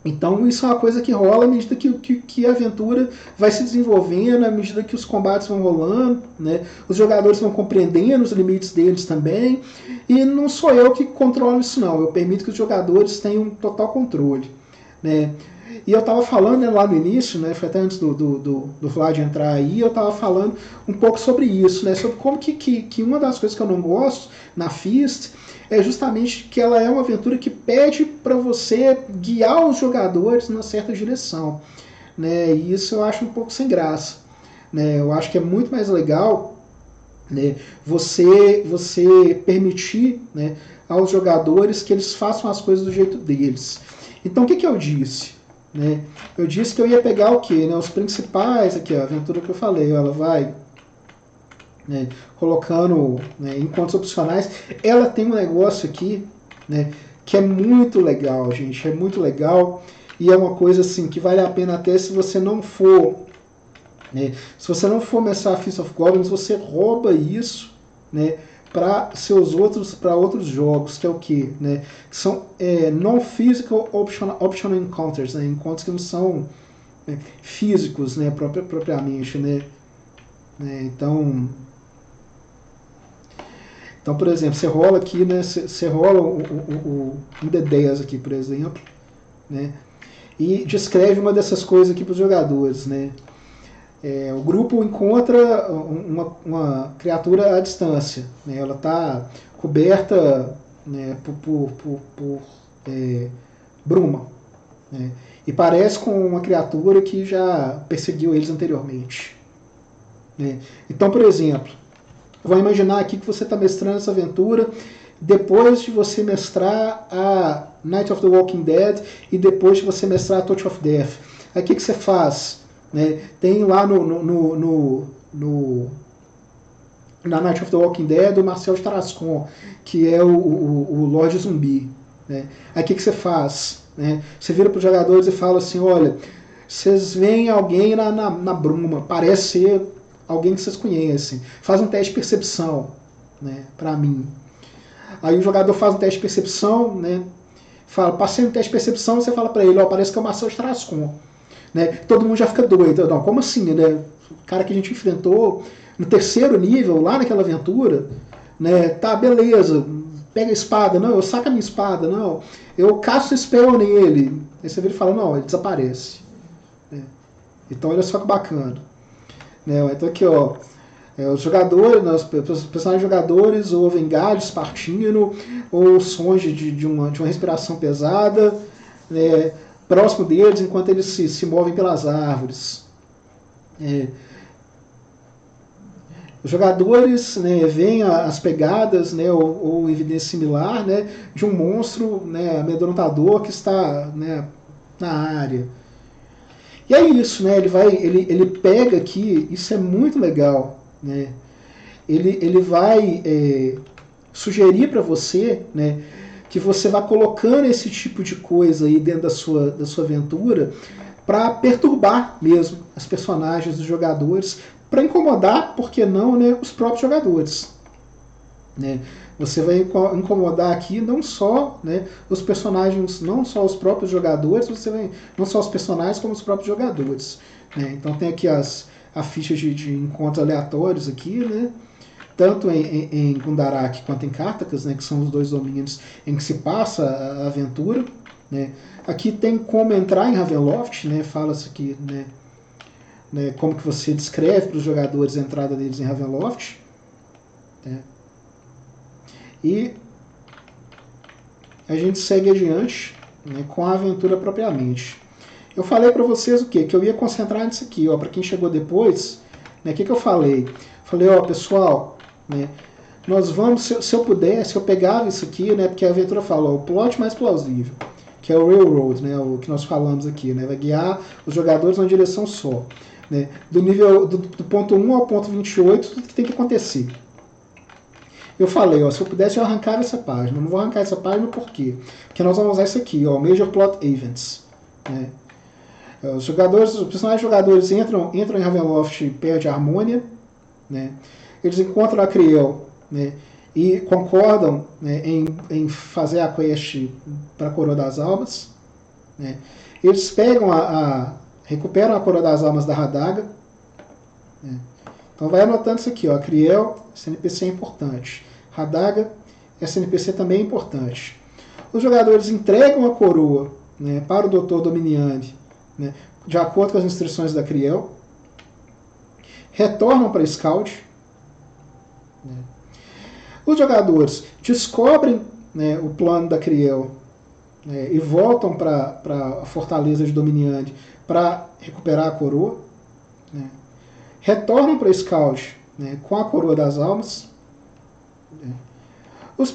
Então isso é uma coisa que rola à medida que a aventura vai se desenvolvendo, à medida que os combates vão rolando, né? Os jogadores vão compreendendo os limites deles também, e não sou eu que controlo isso não, eu permito que os jogadores tenham total controle, né? E eu estava falando, né, lá no início, né, foi até antes do Vlad entrar aí, eu estava falando um pouco sobre isso, né, sobre como que uma das coisas que eu não gosto na Fist é justamente que ela é uma aventura que pede para você guiar os jogadores numa certa direção, né, e isso eu acho um pouco sem graça, né, eu acho que é muito mais legal, né, você permitir, né, aos jogadores que eles façam as coisas do jeito deles. Então o que eu disse? Né? Eu disse que eu ia pegar o que? Né? Os principais, aqui ó, a aventura que eu falei, ela vai, né, colocando, né, encontros opcionais. Ela tem um negócio aqui, né, que é muito legal, gente, é muito legal e é uma coisa assim que vale a pena até se você não for, né, se você não for mestrar Fist of Goblins, você rouba isso, né, para outros jogos, que é o que, né? São non-physical optional encounters, né? Encontros que não são, né, físicos, né, propriamente, né? Então, por exemplo, você rola aqui, né? Você rola um D10 aqui, por exemplo, né? E descreve uma dessas coisas aqui para os jogadores, né? O grupo encontra uma criatura à distância, né? Ela está coberta, né, por bruma, né? E parece com uma criatura que já perseguiu eles anteriormente, né? Então, por exemplo, vamos imaginar aqui que você está mestrando essa aventura depois de você mestrar a Night of the Walking Dead e depois de você mestrar a Touch of Death. Aí o que você faz? Né? Tem lá na Night of the Walking Dead o Marcel de Tarascon, que é o Lorde Zumbi. Né? Aí o que você faz? Né? Você vira para os jogadores e fala assim, olha, vocês veem alguém na bruma, parece ser alguém que vocês conhecem. Faz um teste de percepção, né, para mim. Aí o jogador faz um teste de percepção, né, fala, passei no teste de percepção, você fala para ele, ó, parece que é o Marcel de Tarascon. Né? Todo mundo já fica doido. Não, como assim? Né? O cara que a gente enfrentou no terceiro nível, lá naquela aventura, né? Tá, beleza, pega a espada. Não, eu saco a minha espada. Não, eu caço spell nele. Aí você vira e fala, não, ele desaparece. Né? Então olha só que bacana. Né? Então aqui, ó, os jogadores, né, os personagens jogadores ouvem galhos partindo, ou sons de uma respiração pesada, né, próximo deles, enquanto eles se movem pelas árvores. Os jogadores, né, veem as pegadas, né, ou evidência similar, né, de um monstro, né, amedrontador que está, né, na área. E é isso, né, ele pega aqui, isso é muito legal, né, ele vai sugerir para você, né, que você vai colocando esse tipo de coisa aí dentro da sua aventura para perturbar mesmo as personagens dos jogadores, para incomodar, por que não, né, os próprios jogadores. Né? Você vai incomodar aqui não só, né, os personagens, não só os próprios jogadores, não só os personagens, como os próprios jogadores. Né? Então tem aqui as fichas de encontros aleatórios aqui, né? Tanto em Gundarak quanto em Cartacus, né, que são os dois domínios em que se passa a aventura. Né. Aqui tem como entrar em Ravenloft, né, fala-se aqui, né, como que você descreve para os jogadores a entrada deles em Ravenloft. Né. E a gente segue adiante, né, com a aventura propriamente. Eu falei para vocês o quê? Que eu ia concentrar nisso aqui, para quem chegou depois. Né, o que eu falei? Falei, pessoal, né, nós vamos, se eu pudesse, eu pegava isso aqui, né, porque a aventura fala, o plot mais plausível, que é o Railroad, né, o que nós falamos aqui, né, vai guiar os jogadores numa direção só. Né, do nível do ponto 1 ao ponto 28, tudo que tem que acontecer. Eu falei, se eu pudesse eu arrancava essa página. Eu não vou arrancar essa página por quê? Porque nós vamos usar isso aqui, Major Plot Events. Né. Os personagens jogadores entram em Ravenloft e perdem a Harmonia, né? Eles encontram a Criel, né? E concordam, né, em fazer a quest para a Coroa das Almas, né? Eles pegam recuperam a Coroa das Almas da Radaga, né? Então vai anotando isso aqui, ó, Criel, esse NPC é importante. Radaga, esse NPC também é importante. Os jogadores entregam a coroa, né, para o Dr. Dominiani, né, de acordo com as instruções da Criel, retornam para Scout, né. Os jogadores descobrem, né, o plano da Criel, né, e voltam para a fortaleza de Dominiani para recuperar a coroa, né. Retornam para Scout, né, com a Coroa das Almas, né. Os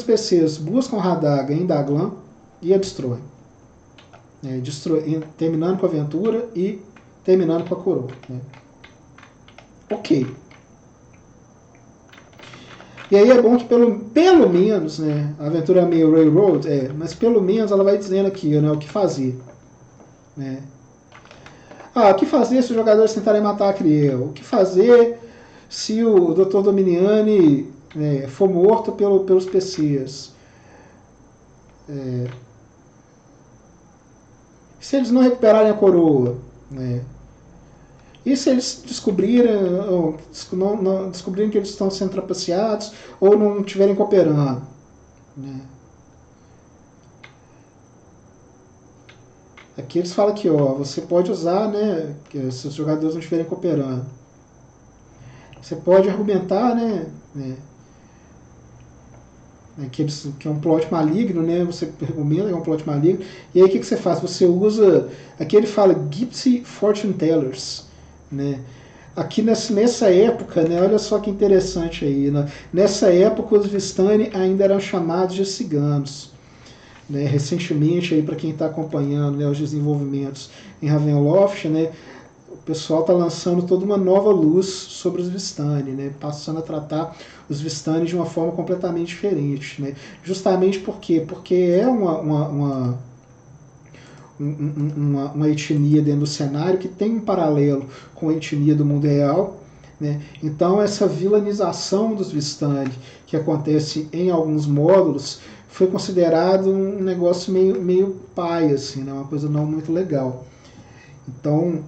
PCs buscam Radaga em Daglan e a destroem, né, terminando com a aventura e terminando com a coroa, né. Ok. E aí é bom que pelo menos, né, a aventura é meio railroad, mas pelo menos ela vai dizendo aqui, né, o que fazer, né. O que fazer se os jogadores tentarem matar a Criel? O que fazer se o Dr. Dominiani, né, for morto pelos PCs? Se eles não recuperarem a coroa, né? E se eles descobrirem que eles estão sendo trapaceados ou não estiverem cooperando, né? Aqui eles falam que, ó, você pode usar, né, se os jogadores não estiverem cooperando. Você pode argumentar, né, que é um plot maligno, né? Você argumenta que é um plot maligno. E aí o que você faz? Você usa... Aqui ele fala Gypsy Fortune Tellers, né? Aqui nessa época, né, olha só que interessante aí, né? Nessa época os Vistani ainda eram chamados de ciganos. Né, recentemente, para quem está acompanhando, né, os desenvolvimentos em Ravenloft, né, o pessoal está lançando toda uma nova luz sobre os Vistani, né, passando a tratar os Vistani de uma forma completamente diferente. Né, justamente por quê? Porque é uma etnia dentro do cenário que tem um paralelo com a etnia do mundo real. Né, então essa vilanização dos Vistani que acontece em alguns módulos foi considerado um negócio meio pai, assim, né? Uma coisa não muito legal. Então,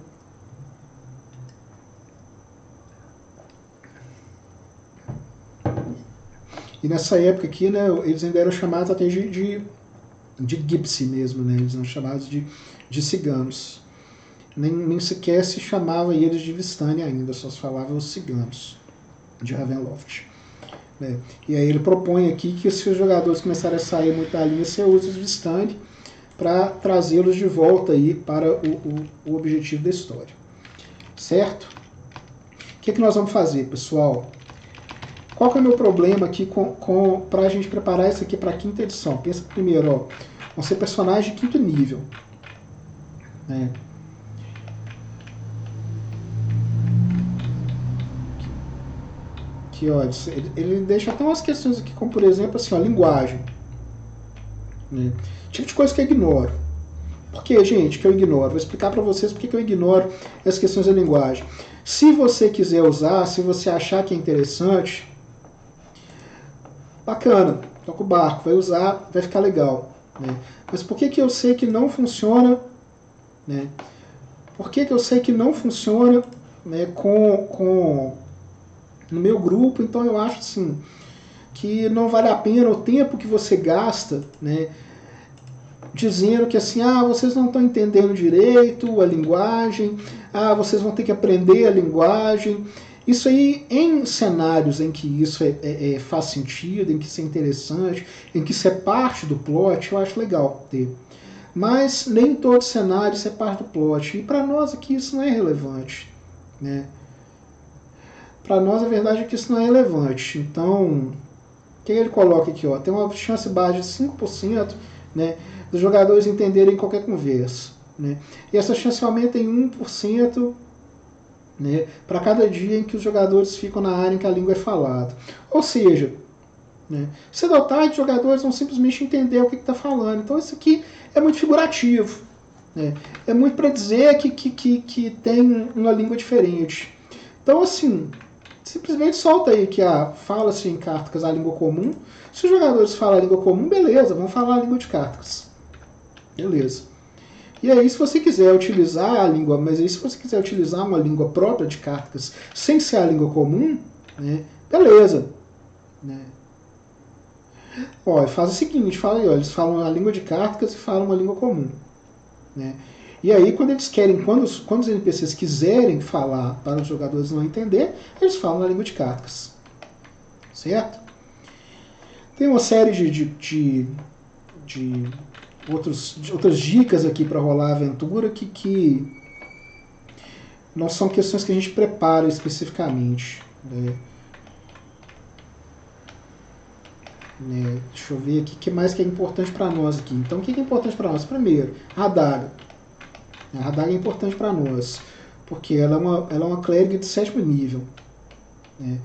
e nessa época aqui, né, eles ainda eram chamados até de Gypsy mesmo, né? Eles eram chamados de ciganos. Nem sequer se chamava eles de Vistani ainda, só se falava os ciganos de Ravenloft. Né? E aí ele propõe aqui que se os jogadores começarem a sair muito da linha, você usa os Vistani para trazê-los de volta aí para o objetivo da história. Certo? O que nós vamos fazer, pessoal? Qual que é o meu problema aqui para a gente preparar isso aqui para a quinta edição? Pensa primeiro, ó, vão ser personagens de quinto nível. Né? Aqui, ó, ele deixa até umas questões aqui, como por exemplo, assim, ó, linguagem. Né? Tipo de coisa que eu ignoro. Por que, gente, que eu ignoro? Vou explicar para vocês por que eu ignoro as questões da linguagem. Se você quiser usar, se você achar que é interessante, bacana, toca o barco, vai usar, vai ficar legal. Né? Mas por que eu sei que não funciona? Né? Por que eu sei que não funciona, né, no meu grupo? Então eu acho assim, que não vale a pena o tempo que você gasta, né, dizendo que assim, vocês não estão entendendo direito a linguagem, vocês vão ter que aprender a linguagem. Isso aí, em cenários em que isso faz sentido, em que isso é interessante, em que isso é parte do plot, eu acho legal ter. Mas nem todo cenário isso é parte do plot. E para nós aqui isso não é relevante. Né? Para nós a verdade é que isso não é relevante. Então, o que ele coloca aqui? Ó, tem uma chance baixa de 5%, né, dos jogadores entenderem qualquer conversa. Né? E essa chance aumenta em 1%, né, para cada dia em que os jogadores ficam na área em que a língua é falada. Ou seja, né, cedo ou tarde os jogadores vão simplesmente entender o que está falando. Então isso aqui é muito figurativo. né? É muito para dizer que tem uma língua diferente. Então, assim, simplesmente solta aí que fala-se em Cartacas a língua comum. Se os jogadores falam a língua comum, beleza, vão falar a língua de Cartacas. Beleza. E aí, se você quiser utilizar a língua, mas aí se você quiser utilizar uma língua própria de Cartacas sem ser a língua comum, né, beleza. Né? Ó, faz o seguinte, fala aí, ó, eles falam a língua de Cartacas e falam uma língua comum. Né? E aí, quando eles querem, quando os NPCs quiserem falar para os jogadores não entender, eles falam na língua de Cartacas. Certo? Tem uma série de outras dicas aqui para rolar a aventura que não são questões que a gente prepara especificamente. Deixa eu ver aqui o que mais que é importante para nós aqui. Então, o que é importante para nós? Primeiro, a adaga. A adaga é importante para nós, porque ela é uma clériga de 7º nível. Né?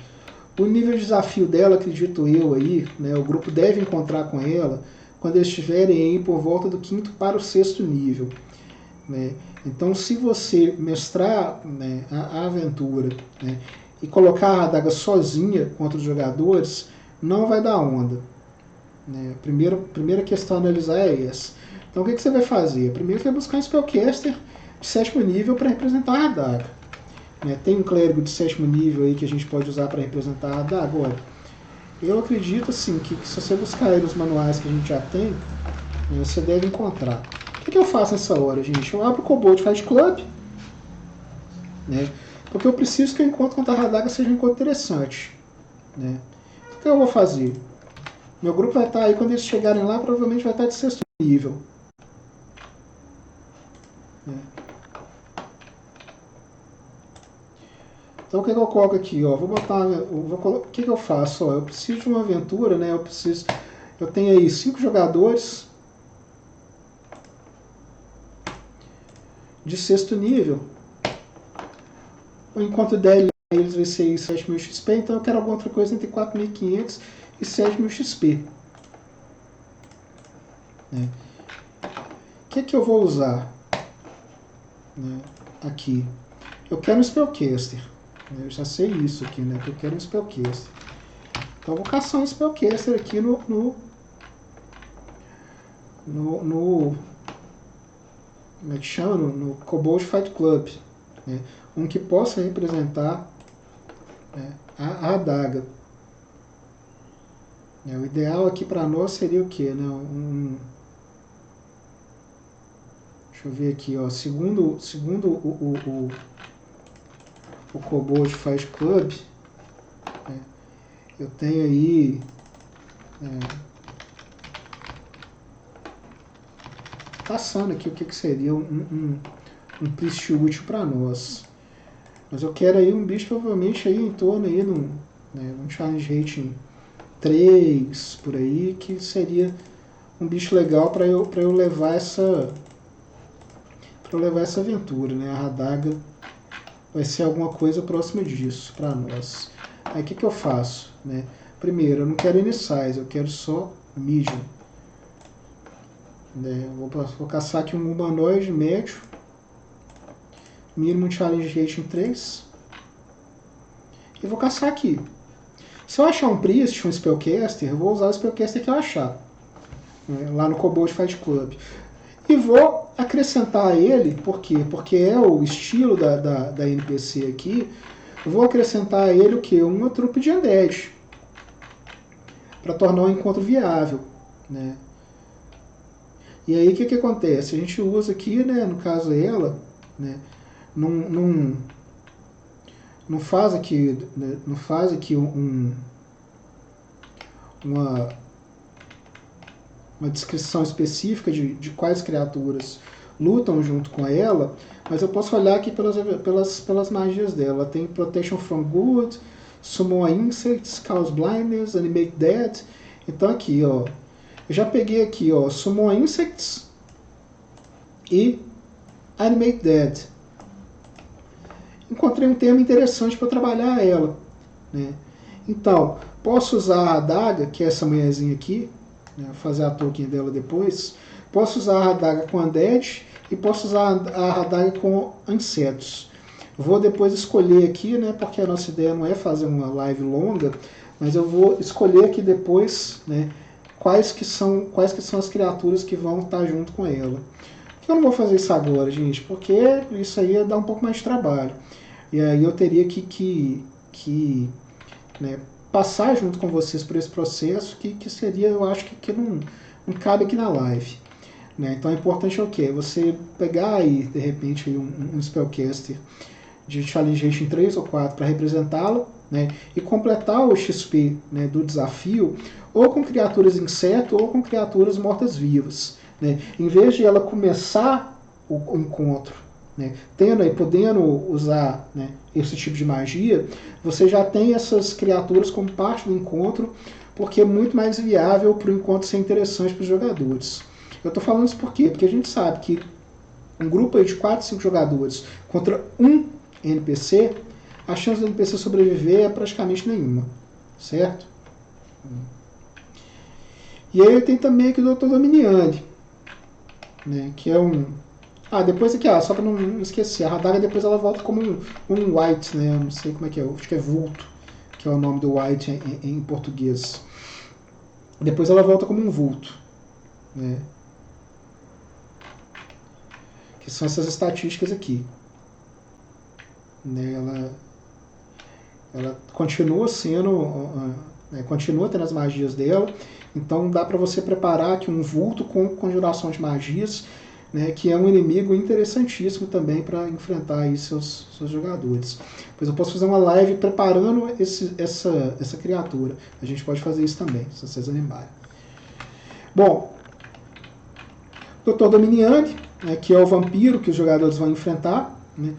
O nível de desafio dela, acredito eu, aí, né, o grupo deve encontrar com ela quando eles estiverem aí por volta do 5º para o 6º nível. Né? Então, se você mestrar, né, a aventura, né, e colocar a adaga sozinha contra os jogadores, não vai dar onda. Né? Primeira questão a analisar é essa. Então, o que você vai fazer? Primeiro, você vai buscar um Spellcaster de 7º nível para representar a adaga. Né? Tem um clérigo de 7º nível aí que a gente pode usar para representar a adaga. Agora, eu acredito assim, que se você buscar aí nos manuais que a gente já tem, né, você deve encontrar. O que eu faço nessa hora, gente? Eu abro o Kobold Fight Club, né, porque eu preciso que o encontro contra a adaga seja um encontro interessante. Né? O que eu vou fazer? Meu grupo vai estar aí, quando eles chegarem lá, provavelmente vai estar de 6º nível. Né? Então o que eu coloco aqui? Ó, o que eu faço? Ó, eu preciso de uma aventura, né? Eu tenho aí 5 jogadores de 6º nível. O encontro deles vai ser 7.000 XP, então eu quero alguma outra coisa entre 4.500 e 7.000 XP. Né? O que eu vou usar? Né? Aqui. Eu quero um Spellcaster. Eu já sei isso aqui, né? Que eu quero um Spellcaster. Então eu vou caçar um Spellcaster aqui no como é que chama? No Kobold Fight Club. Né? Um que possa representar, né, a adaga. O ideal aqui para nós seria o que? Né? Deixa eu ver aqui, ó. Segundo o Kobold Fight Club, né, eu tenho aí passando aqui o que seria um priest útil para nós. Mas eu quero aí um bicho provavelmente aí em torno aí um challenge rating 3 por aí, que seria um bicho legal para eu levar essa aventura, né? A adaga vai ser alguma coisa próxima disso para nós. Aí o que eu faço? Né? Primeiro, eu não quero any size, eu quero só medium. Né? Vou caçar aqui um humanoide médio, mínimo challenge rating 3, e vou caçar aqui. Se eu achar um priest, um spellcaster, eu vou usar o spellcaster que eu achar, né? Lá no Kobold Fight Club. E vou acrescentar a ele, por quê? Porque é o estilo da NPC aqui. Vou acrescentar a ele o quê? Uma trupe de undead, para tornar o encontro viável. Né? E aí o que acontece? A gente usa aqui, né, no caso ela, né, não faz aqui, né, uma descrição específica de quais criaturas lutam junto com ela, mas eu posso olhar aqui pelas magias dela. Ela tem Protection from Good, Summon Insects, Cause Blindness, Animate Dead. Então aqui, ó, eu já peguei aqui, ó, Summon Insects e Animate Dead. Encontrei um termo interessante para trabalhar ela. Né? Então, posso usar a adaga, que é essa mulherzinha aqui, né, fazer a token dela depois, Posso usar a adaga com undead e posso usar a adaga com insetos. Vou depois escolher aqui, né, porque a nossa ideia não é fazer uma live longa, mas eu vou escolher aqui depois, né, quais que são as criaturas que vão estar junto com ela. Por que eu não vou fazer isso agora, gente? Porque isso aí ia dar um pouco mais de trabalho. E aí eu teria que né, passar junto com vocês por esse processo que seria, eu acho que não cabe aqui na live. Né? Então é importante o quê? Você pegar aí, de repente, aí um spellcaster de Challenge 3 ou 4 para representá-lo, né? E completar o XP, né, do desafio ou com criaturas inseto ou com criaturas mortas-vivas. Né? Em vez de ela começar o encontro, né, podendo usar, né, esse tipo de magia, você já tem essas criaturas como parte do encontro, porque é muito mais viável para o encontro ser interessante para os jogadores. Eu estou falando isso por quê? Porque a gente sabe que um grupo aí de 4, 5 jogadores contra um NPC, a chance do NPC sobreviver é praticamente nenhuma, certo? E aí tem também aqui o Dr. Dominiani, né, que é um... depois aqui, só para não esquecer, a Radaga depois ela volta como um white, né, eu não sei como é que é, acho que é vulto, que é o nome do white em português. Depois ela volta como um vulto, né, que são essas estatísticas aqui. Né, ela continua sendo, continua tendo as magias dela, então dá para você preparar aqui um vulto com conjuração de magias, né, que é um inimigo interessantíssimo também para enfrentar aí seus jogadores. Pois eu posso fazer uma live preparando essa criatura. A gente pode fazer isso também, se vocês animarem. Bom, Dr. Dominiani, né, que é o vampiro que os jogadores vão enfrentar. Né.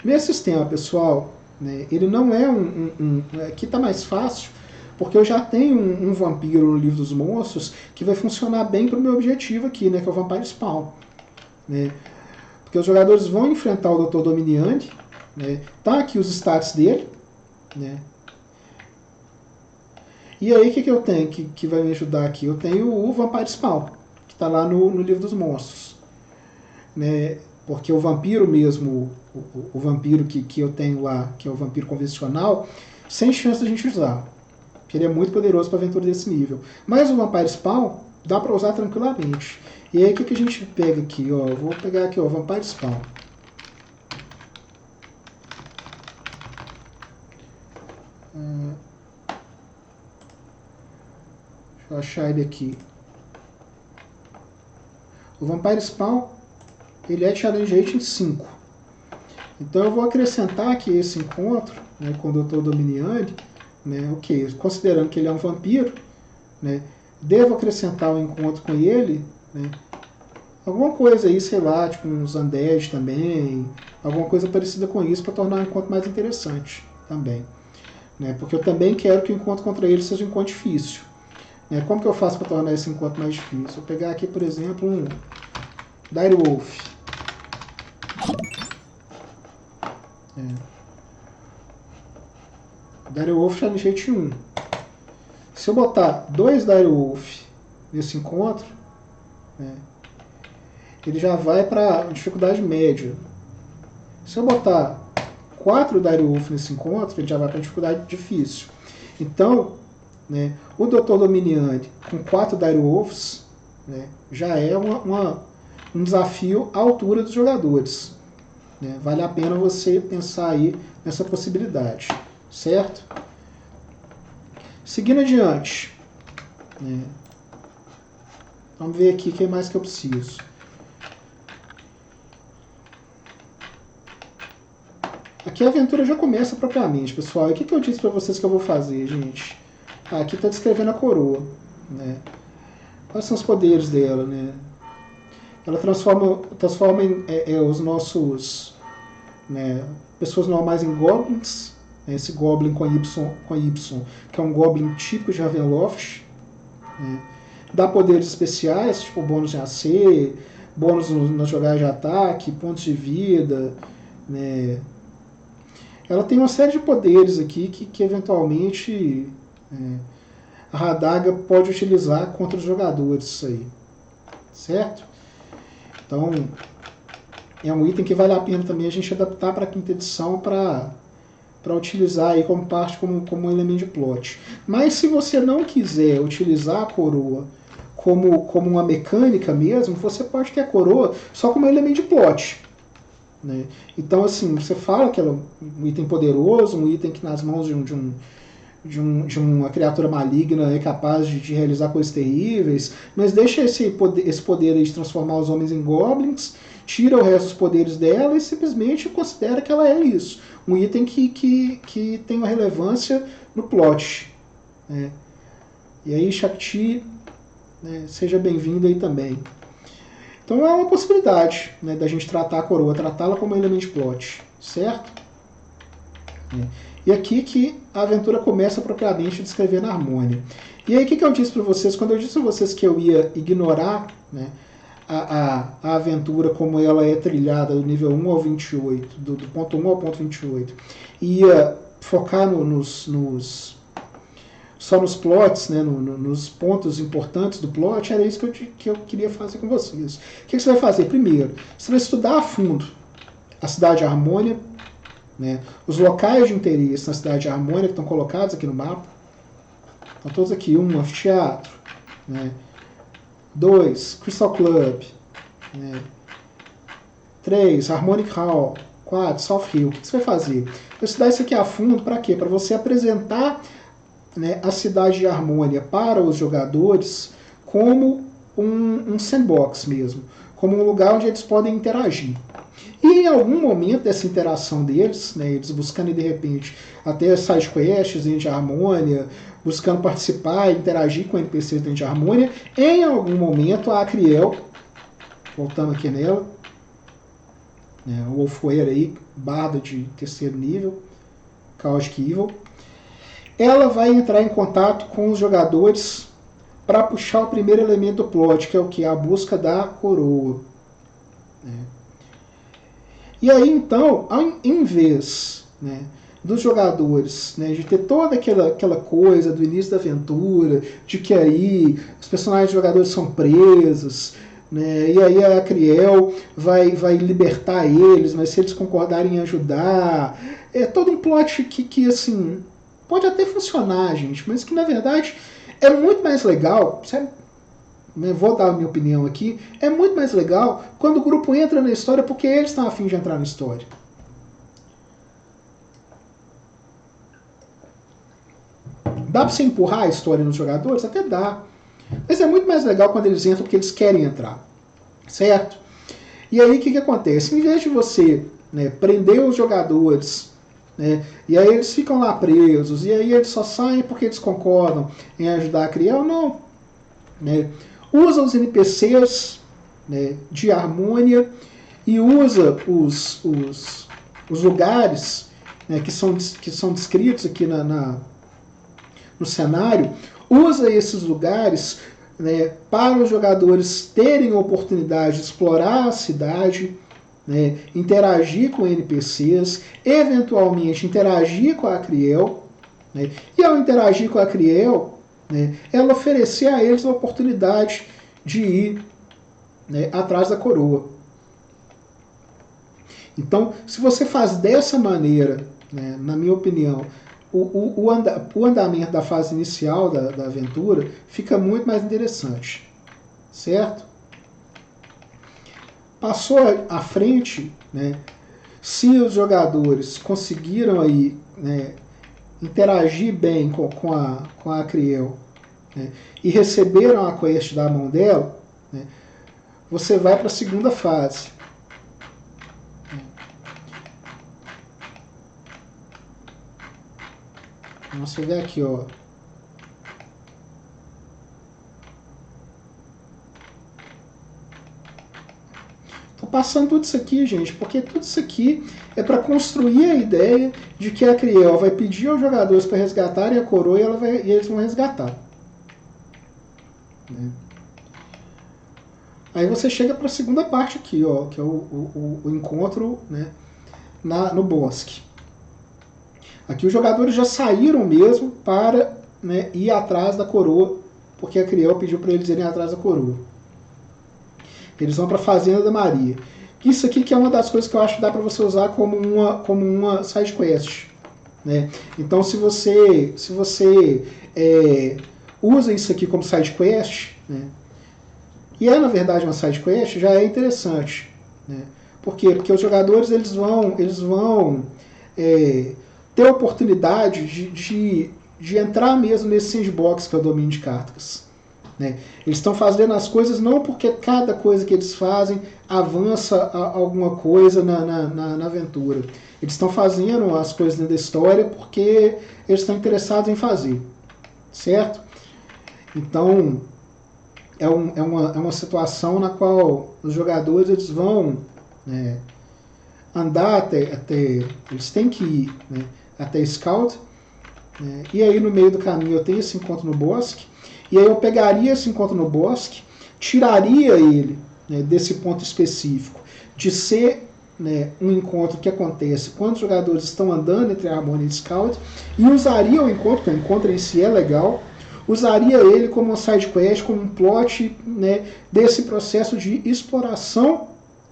Meu sistema, pessoal, né, ele não é aqui está mais fácil, porque eu já tenho um vampiro no livro dos monstros que vai funcionar bem para o meu objetivo aqui, né, que é o Vampire Spawn. Né, porque os jogadores vão enfrentar o Dr. Dominiani, né, tá aqui os stats dele, né, e aí o que eu tenho que vai me ajudar aqui? Eu tenho o Vampire Spawn, que está lá no livro dos monstros. Né, porque o vampiro mesmo, o vampiro que eu tenho lá, que é o vampiro convencional, sem chance de a gente usar. Porque ele é muito poderoso para aventura desse nível. Mas o Vampire Spawn dá para usar tranquilamente. E aí o que a gente pega aqui? Eu vou pegar aqui o Vampire Spawn. Deixa eu achar ele aqui. O Vampire Spawn, ele é Challenge Rating 5. Então eu vou acrescentar aqui esse encontro, né, com o Dr. Dominiani, né, considerando que ele é um vampiro, né, devo acrescentar um encontro com ele, né, alguma coisa aí, sei lá, tipo uns undead também, alguma coisa parecida com isso para tornar o encontro mais interessante também. Né, porque eu também quero que o encontro contra ele seja um encontro difícil. Né, como que eu faço para tornar esse encontro mais difícil? Vou pegar aqui, por exemplo, um Direwolf. Direwolf Challenge Rate 1. Se eu botar 2 Direwolf nesse encontro, né, ele já vai para dificuldade média. Se eu botar 4 Direwolf nesse encontro, ele já vai para dificuldade difícil. Então, né, o Dr. Dominiani com 4 Direwolves, né, já é um desafio à altura dos jogadores. Né? Vale a pena você pensar aí nessa possibilidade, certo? Seguindo adiante, né? Vamos ver aqui o que mais que eu preciso. Aqui a aventura já começa propriamente, pessoal. E o que eu disse para vocês que eu vou fazer, gente? Aqui está descrevendo a coroa, né? Quais são os poderes dela, né? Ela transforma os nossos, né, pessoas normais em goblins. Esse goblin com Y, que é um goblin típico de Ravenloft. Né? Dá poderes especiais, tipo bônus de AC, bônus nas jogadas de ataque, pontos de vida. Né? Ela tem uma série de poderes aqui que eventualmente a Radaga pode utilizar contra os jogadores. Isso aí. Certo? Então, é um item que vale a pena também a gente adaptar para a quinta edição para utilizar aí como parte, como elemento de plot. Mas se você não quiser utilizar a coroa como uma mecânica mesmo, você pode ter a coroa só como elemento de plot. Né? Então, assim, você fala que ela é um item poderoso, um item que nas mãos de uma criatura maligna é capaz de realizar coisas terríveis, mas deixa esse poder aí de transformar os homens em goblins, tira o resto dos poderes dela e simplesmente considera que ela é isso. Um item que tem uma relevância no plot. Né? E aí, Shakti, né, seja bem-vindo aí também. Então é uma possibilidade, né, da gente tratar a coroa, tratá-la como elemento de plot, certo? E aqui que a aventura começa propriamente descrevendo a Harmonia. E aí o que eu disse para vocês? Quando eu disse para vocês que eu ia ignorar, né, a aventura como ela é trilhada do nível 1 ao 28, do ponto 1 ao ponto 28, e ia focar só nos plots, né, nos pontos importantes do plot, era isso que eu queria fazer com vocês. O que você vai fazer? Primeiro, você vai estudar a fundo a cidade de Harmonia, né, os locais de interesse na cidade de Harmonia que estão colocados aqui no mapa. Estão todos aqui. 1, anfiteatro. Né, 2, Crystal Club. Né, 3, Harmonic Hall. 4, South Hill. O que você vai fazer? Vai estudar isso aqui a fundo para quê? Para você apresentar, né, a cidade de Harmonia para os jogadores como um sandbox mesmo, como um lugar onde eles podem interagir. E em algum momento dessa interação deles, né, eles buscando de repente até side quests dentro de Harmonia, buscando participar e interagir com NPCs dentro de Harmonia, em algum momento a Acriel, voltando aqui nela, né, o Wolfware aí, barda de terceiro nível, Chaotic Evil, ela vai entrar em contato com os jogadores para puxar o primeiro elemento do plot, que é o que? A busca da coroa. Né? E aí, então, em vez, né, dos jogadores, né, de ter toda aquela coisa do início da aventura, de que aí os personagens dos jogadores são presos, né, e aí a Acriel vai libertar eles, mas se eles concordarem em ajudar, é todo um plot que assim, pode até funcionar, gente, mas que na verdade é muito mais legal, sabe? Vou dar a minha opinião aqui, é muito mais legal quando o grupo entra na história porque eles estão a fim de entrar na história. Dá pra você empurrar a história nos jogadores? Até dá. Mas é muito mais legal quando eles entram porque eles querem entrar. Certo? E aí o que acontece? Em vez de você, né, prender os jogadores, né, e aí eles ficam lá presos, e aí eles só saem porque eles concordam em ajudar a criar, não. Né? Usa os NPCs, né, de Harmonia e usa os lugares, né, que são descritos aqui no cenário, usa esses lugares, né, para os jogadores terem a oportunidade de explorar a cidade, né, interagir com NPCs, eventualmente interagir com a Acriel, né, e ao interagir com a Acriel, né, ela oferecer a eles a oportunidade de ir, né, atrás da coroa. Então, se você faz dessa maneira, né, na minha opinião, o andamento da fase inicial da aventura fica muito mais interessante. Certo? Passou à frente, né, se os jogadores conseguiram aí, né, interagir bem com a Acriel, né, e receberam a quest da mão dela, né, você vai para a segunda fase. Então, você vê aqui, ó. Tô passando tudo isso aqui, gente, porque tudo isso aqui é para construir a ideia de que a Acriel vai pedir aos jogadores para resgatarem a coroa e eles vão resgatar. Né? Aí você chega para a segunda parte aqui, ó, que é o encontro, né, no bosque. Aqui os jogadores já saíram mesmo para, né, ir atrás da coroa, porque a Acriel pediu para eles irem atrás da coroa. Eles vão para a Fazenda da Maria. Isso aqui que é uma das coisas que eu acho que dá para você usar como uma side quest, né? Então se você usa isso aqui como side quest, né? E na verdade uma side quest, já é interessante, né? Por quê? Porque os jogadores eles vão ter a oportunidade de entrar mesmo nesse sandbox que é o domínio de cartas, né? Eles estão fazendo as coisas não porque cada coisa que eles fazem avança alguma coisa na aventura. Eles estão fazendo as coisas dentro da história porque eles estão interessados em fazer, certo? Então é uma situação na qual os jogadores eles vão, né, andar até eles têm que ir, né, até Scout, né, e aí no meio do caminho eu tenho esse encontro no bosque, e aí eu pegaria esse encontro no bosque, tiraria ele, né, desse ponto específico de ser, né, um encontro que acontece quando os jogadores estão andando entre a Harmonia e Scout, e usaria o encontro, porque o encontro em si é legal, usaria ele como uma side quest, como um plot, né, desse processo de exploração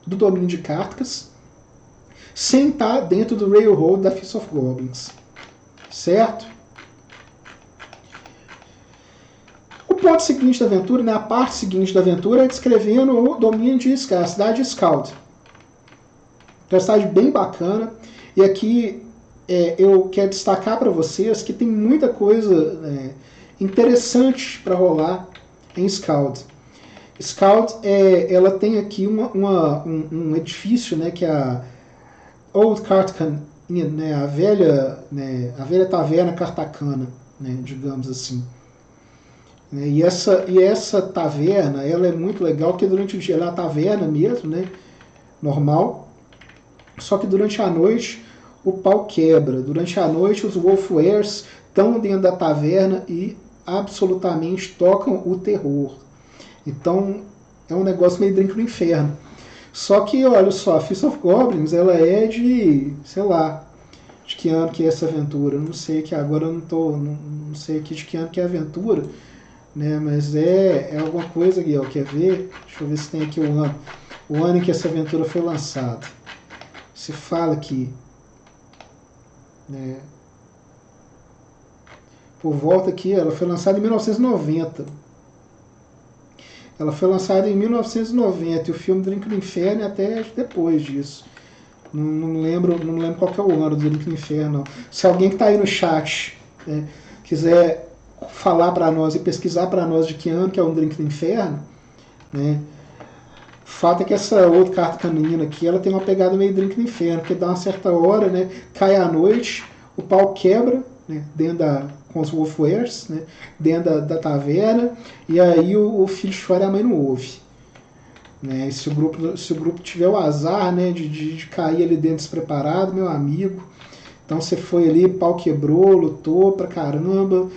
do domínio de cartas, sem estar dentro do Railroad da Fist of Goblins, certo? O ponto seguinte da aventura, né, a parte seguinte da aventura, é descrevendo o domínio de Scout, a cidade de Scout. É uma cidade bem bacana, e aqui eu quero destacar para vocês que tem muita coisa interessante para rolar em Scout. Scout ela tem aqui um edifício, né, que é a Old Cartacan, né, a velha taverna cartacana, né, digamos assim. E essa taverna ela é muito legal, porque durante o dia ela é uma taverna mesmo, né, normal, só que durante a noite o pau quebra. Durante a noite os Wolfwares estão dentro da taverna e absolutamente tocam o terror. Então é um negócio meio dentro do inferno. Só que, olha só, a Fist of Goblins, ela é de, sei lá, de que ano que é essa aventura. Eu não sei, que agora eu não sei aqui de que ano que é a aventura, né? Mas é alguma coisa aqui, ó, quer ver? Deixa eu ver se tem aqui o ano em que essa aventura foi lançada. Se fala aqui, né? Por volta aqui, ela foi lançada em 1990. Ela foi lançada em 1990 e o filme Drink no Inferno é até depois disso. Não lembro qual que é o ano do Drink no Inferno, não. Se alguém que está aí no chat, né, quiser falar para nós e pesquisar para nós de que ano que é o Drink no Inferno, né, o fato é que essa outra carta canina aqui, ela tem uma pegada meio Drink no Inferno, porque dá uma certa hora, né, cai a noite, o pau quebra, né, com os Wolfwares, né, dentro da taverna, e aí o filho chora e a mãe não ouve. Né, se o grupo tiver o azar, né, de cair ali dentro despreparado, meu amigo, então você foi ali, pau quebrou, lutou pra caramba,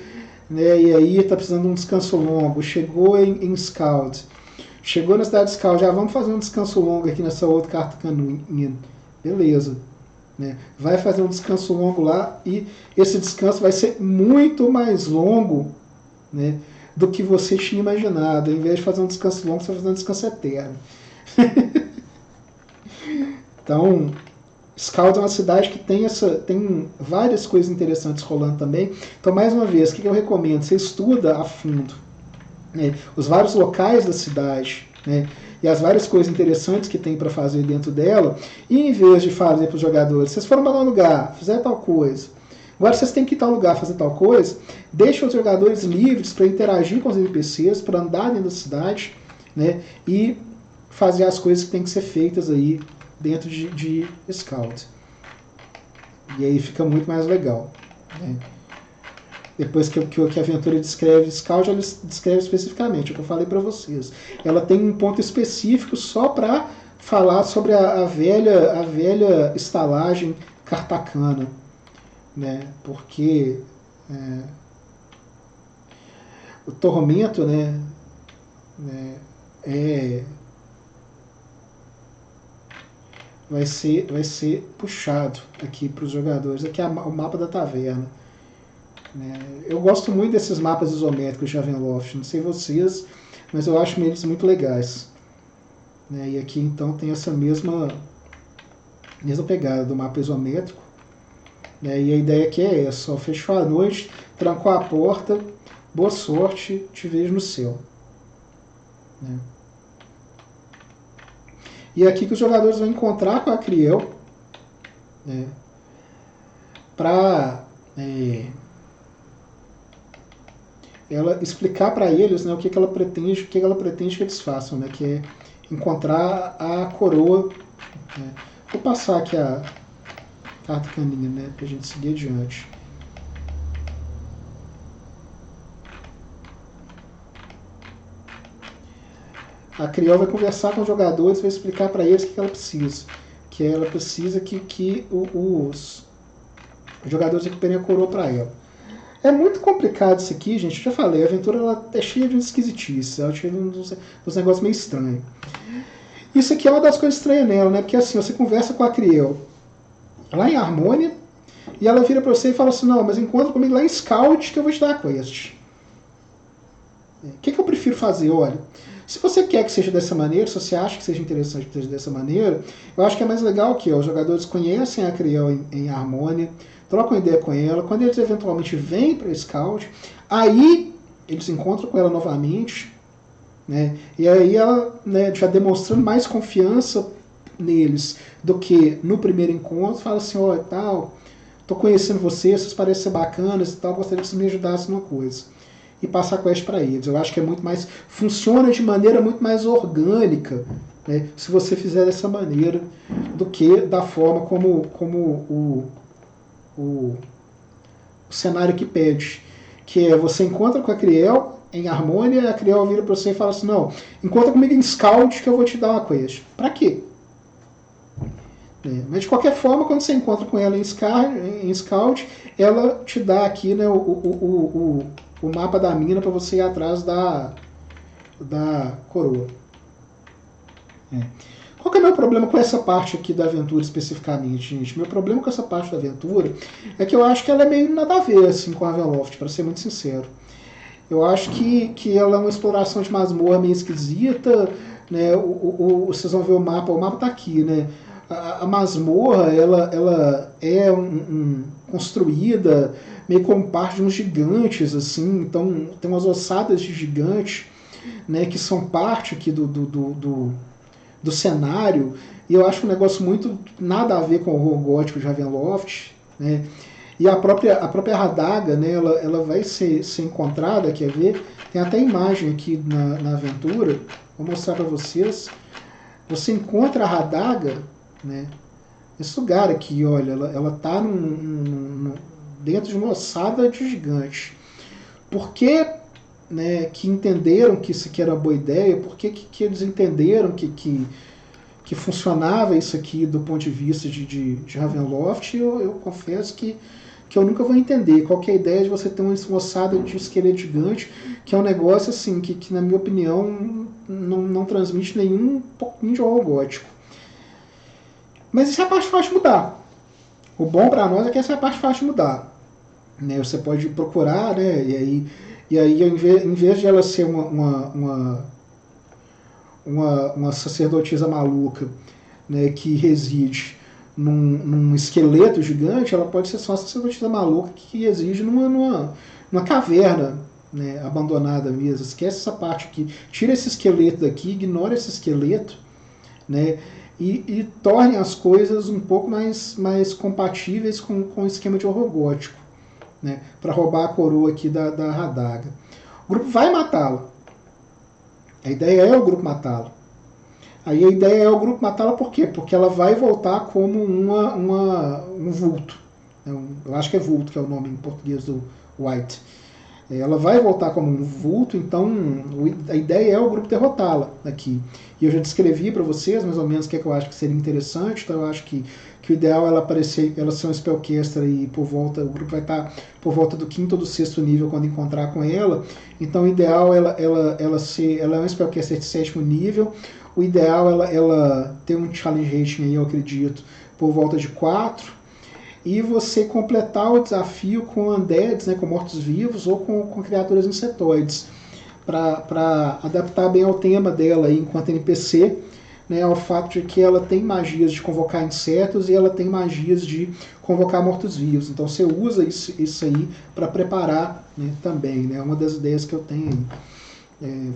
né, e aí tá precisando de um descanso longo, chegou em Scout, chegou na cidade de Scout, já vamos fazer um descanso longo aqui nessa outra carta canina, beleza. Né? Vai fazer um descanso longo lá e esse descanso vai ser muito mais longo, né, do que você tinha imaginado. Ao invés de fazer um descanso longo, você vai fazer um descanso eterno. Então, Scout é uma cidade que tem várias coisas interessantes rolando também. Então, mais uma vez, o que eu recomendo? Você estuda a fundo, né, os vários locais da cidade, né, e as várias coisas interessantes que tem para fazer dentro dela, e em vez de fazer para os jogadores, vocês foram para um lugar, fizeram tal coisa, agora vocês têm que ir tal lugar fazer tal coisa, deixa os jogadores livres para interagir com os NPCs, para andar dentro da cidade, né, e fazer as coisas que tem que ser feitas aí dentro de Scout. E aí fica muito mais legal, né? Depois que a aventura descreve Scout, ela descreve especificamente o que eu falei para vocês. Ela tem um ponto específico só para falar sobre a velha estalagem cartacana, né? Porque o tormento, né, vai ser puxado aqui para os jogadores. Aqui é o mapa da taverna. Eu gosto muito desses mapas isométricos de Ravenloft, não sei vocês, mas eu acho eles muito legais. né? E aqui então tem essa mesma pegada do mapa isométrico, né? E a ideia aqui é essa: ó, fechou a noite, trancou a porta, boa sorte, te vejo no céu. Né? E é aqui que os jogadores vão encontrar com a Criel, né? Para ela explicar para eles, né, o que ela pretende que eles façam, né, que é encontrar a coroa. Né? Vou passar aqui a carta caminha, né, para a gente seguir adiante. A Criel vai conversar com os jogadores, vai explicar para eles o que ela precisa. Que ela precisa que os jogadores recuperem a coroa para ela. É muito complicado isso aqui, gente. Eu já falei, a aventura ela é cheia de esquisitices, ela é cheia de uns negócios meio estranhos. Isso aqui é uma das coisas estranhas nela, né? Porque assim, você conversa com a Criel lá em Harmonia e ela vira para você e fala assim: não, mas encontra comigo lá em Scout que eu vou te dar a quest. O que eu prefiro fazer? Olha, se você quer que seja dessa maneira, se você acha que seja interessante que seja dessa maneira, eu acho que é mais legal que os jogadores conhecem a Criel em Harmonia, trocam ideia com ela, quando eles eventualmente vêm para Scout, aí eles encontram com ela novamente, né? E aí ela, né, já demonstrando mais confiança neles do que no primeiro encontro, fala assim: ó, tal, tô conhecendo vocês parecem ser bacanas e tal, gostaria que vocês me ajudassem numa coisa. E passar a quest para eles. Eu acho que é muito mais, funciona de maneira muito mais orgânica, né, se você fizer dessa maneira, do que da forma como o cenário que pede. Que é, você encontra com a Criel em Harmonia, a Criel vira para você e fala assim: não, encontra comigo em Scout que eu vou te dar uma quest. Para quê? Mas de qualquer forma, quando você encontra com ela em Scout, ela te dá aqui, né, o mapa da mina para você ir atrás da coroa. Qual que é o meu problema com essa parte aqui da aventura especificamente, gente? Meu problema com essa parte da aventura é que eu acho que ela é meio nada a ver assim, com a Ravenloft, para ser muito sincero. Eu acho que ela é uma exploração de masmorra meio esquisita, né? Vocês vão ver o mapa tá aqui, né? A masmorra, ela é construída meio como parte de uns gigantes, assim, então tem umas ossadas de gigante, né, que são parte aqui do cenário, e eu acho um negócio muito nada a ver com o horror gótico de Ravenloft, né? E a própria Radaga, né, ela vai ser encontrada, quer ver? Tem até imagem aqui na aventura, vou mostrar para vocês. Você encontra a Radaga, né, nesse lugar aqui, olha, ela tá dentro de uma ossada de gigante. Por que, né, que entenderam que isso aqui era uma boa ideia? Por que eles entenderam que funcionava isso aqui do ponto de vista de Ravenloft? Eu confesso que eu nunca vou entender qual que é a ideia de você ter uma ossada de esqueleto gigante, que é um negócio assim que na minha opinião não transmite nenhum pouquinho de horror gótico. Mas isso é a parte fácil de mudar. O bom para nós é que essa é a parte fácil de mudar. Né? Você pode procurar, né? E aí em vez de ela ser uma sacerdotisa maluca, né, que reside num esqueleto gigante, ela pode ser só uma sacerdotisa maluca que reside numa caverna, né, abandonada mesmo. Esquece essa parte aqui. Tira esse esqueleto daqui, ignora esse esqueleto, né, e torne as coisas um pouco mais compatíveis com o esquema de horror gótico, né, para roubar a coroa aqui da Radaga. O grupo vai matá-la. A ideia é o grupo matá-la. Aí a ideia é o grupo matá-la por quê? Porque ela vai voltar como um vulto. Eu acho que é vulto, que é o nome em português do White. Ela vai voltar como um vulto, então a ideia é o grupo derrotá-la aqui. E eu já descrevi para vocês mais ou menos o que eu acho que seria interessante, então eu acho que o ideal é ela ser um spellcaster e o grupo vai estar por volta do 5º ou do 6º nível quando encontrar com ela. Então o ideal ela é um spellcaster de 7º nível. O ideal ela ter um challenge rating aí, eu acredito, por volta de 4. E você completar o desafio com undeads, né, com mortos-vivos ou com criaturas insetoides, para adaptar bem ao tema dela aí, enquanto NPC, né, ao fato de que ela tem magias de convocar insetos e ela tem magias de convocar mortos-vivos. Então você usa isso aí para preparar, né, também. É, né, uma das ideias que eu tenho aí.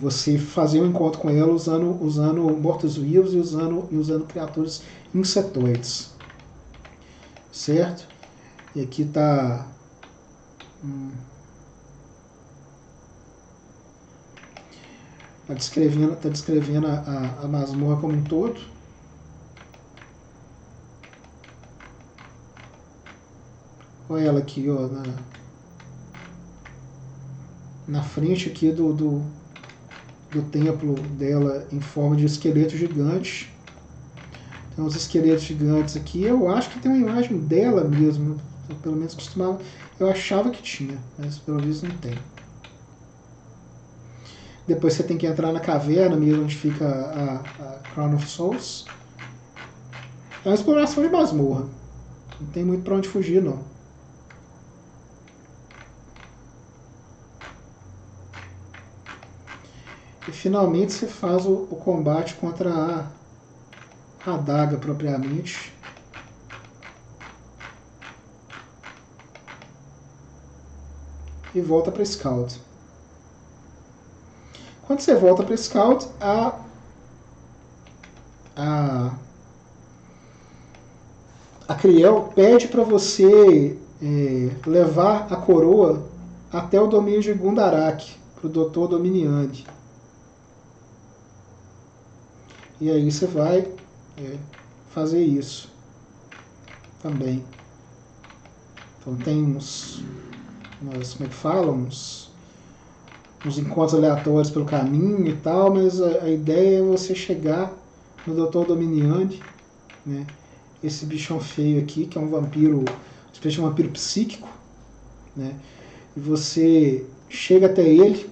Você fazer um encontro com ela usando mortos-vivos e usando criaturas insetoides. Certo? E aqui está... Está descrevendo a masmorra como um todo. Olha ela aqui, ó, na frente aqui do templo dela em forma de esqueleto gigante. Tem uns esqueletos gigantes aqui. Eu acho que tem uma imagem dela mesmo. Eu, pelo menos costumava. Eu achava que tinha, mas pelo visto não tem. Depois você tem que entrar na caverna mesmo onde fica a Crown of Souls. É uma exploração de masmorra. Não tem muito pra onde fugir, não. E finalmente você faz o combate contra a adaga propriamente. E volta para Scout. Quando você volta para Scout, a Criel pede para você levar a coroa até o domínio de Gundarak, para o Dr. Dominiani. E aí você vai fazer isso também. Então tem uns como é que fala, uns encontros aleatórios pelo caminho e tal, mas a ideia é você chegar no Dr. Dominiani, né? Esse bichão feio aqui, que é um vampiro, uma espécie de vampiro psíquico, né? E você chega até ele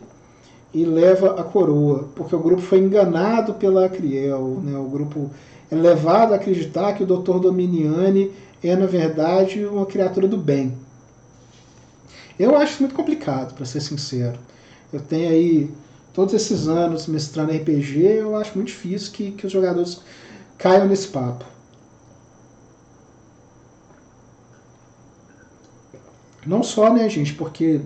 e leva a coroa, porque o grupo foi enganado pela Criel, né? O grupo é levado a acreditar que o Dr. Dominiani é, na verdade, uma criatura do bem. Eu acho muito complicado, para ser sincero. Eu tenho aí todos esses anos mestrando RPG, eu acho muito difícil que os jogadores caiam nesse papo. Não só, né, gente, porque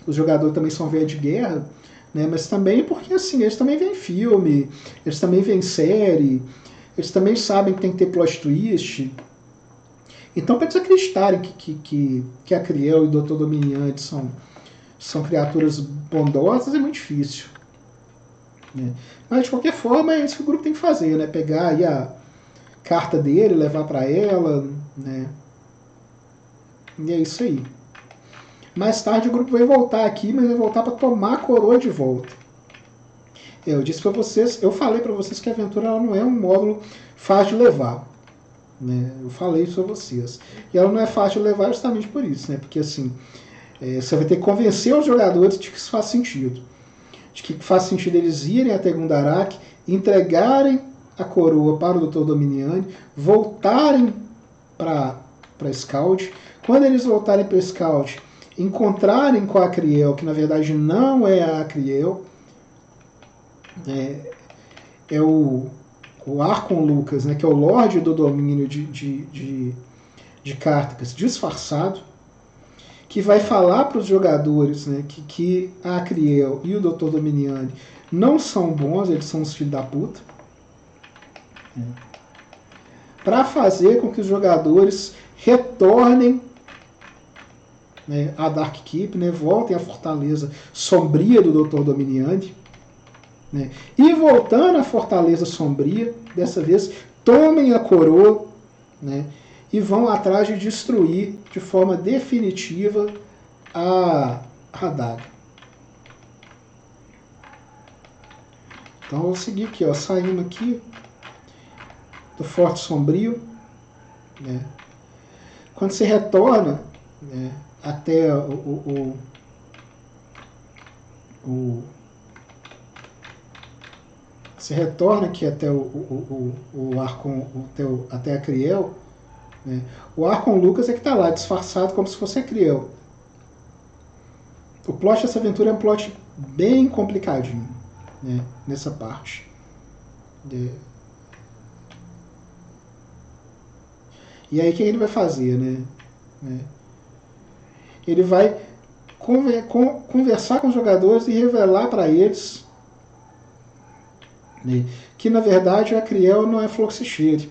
os jogadores também são velhos de guerra, né, mas também porque, assim, eles também veem filme, eles também veem série, eles também sabem que tem que ter plot twist. Então, para eles acreditarem que a Criel e o Dr. Dominiani são criaturas bondosas, é muito difícil. Né? Mas, de qualquer forma, é isso que o grupo tem que fazer, né? Pegar aí a carta dele, levar para ela, né? E é isso aí. Mais tarde o grupo vai voltar aqui, mas vai voltar para tomar a coroa de volta. Eu disse para vocês, eu falei para vocês que a aventura ela não é um módulo fácil de levar. Né? Eu falei isso a vocês. E ela não é fácil de levar justamente por isso, né? Porque assim, você vai ter que convencer os jogadores de que isso faz sentido. De que faz sentido eles irem até Gundarak, entregarem a coroa para o Dr. Dominiani, voltarem para Scout. Quando eles voltarem para Scout, encontrarem com a Criel, que na verdade não é a Criel, é o Archon Lucas, né, que é o Lorde do domínio de Cartacus disfarçado, que vai falar para os jogadores, né, que a Criel e o Dr. Dominiani não são bons, eles são os filhos da puta, para fazer com que os jogadores retornem, né, a Dark Keep, né, voltem à fortaleza sombria do Dr. Dominiani, né, e voltando à fortaleza sombria, dessa vez tomem a coroa, né, e vão atrás de destruir de forma definitiva a adaga. Então vou seguir aqui, ó, saímos aqui do Forte Sombrio, né. Quando você retorna, né, até você retorna aqui até o Archon, até a Criel, né? O Archon Lucas é que está lá disfarçado como se fosse a Criel. O plot dessa aventura é um plot bem complicadinho, né, nessa parte. E aí o que ele vai fazer, né? Ele vai conversar com os jogadores e revelar para eles, né, que na verdade o Acriel não é Floxicheire.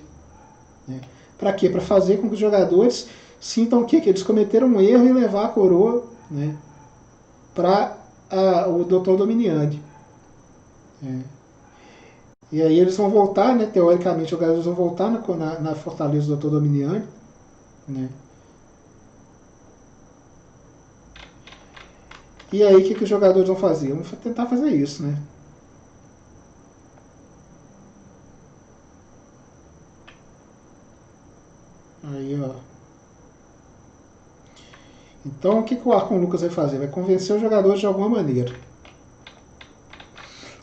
Né? Para quê? Para fazer com que os jogadores sintam o quê? Que eles cometeram um erro em levar a coroa, né, para o Dr. Dominiani. E aí eles vão voltar, né, teoricamente, os jogadores vão voltar na fortaleza do Dr. Dominiani. Né? E aí o que os jogadores vão fazer? Vão tentar fazer isso, né? Aí, ó. Então, o que o Arcon Lucas vai fazer? Vai convencer os jogadores de alguma maneira.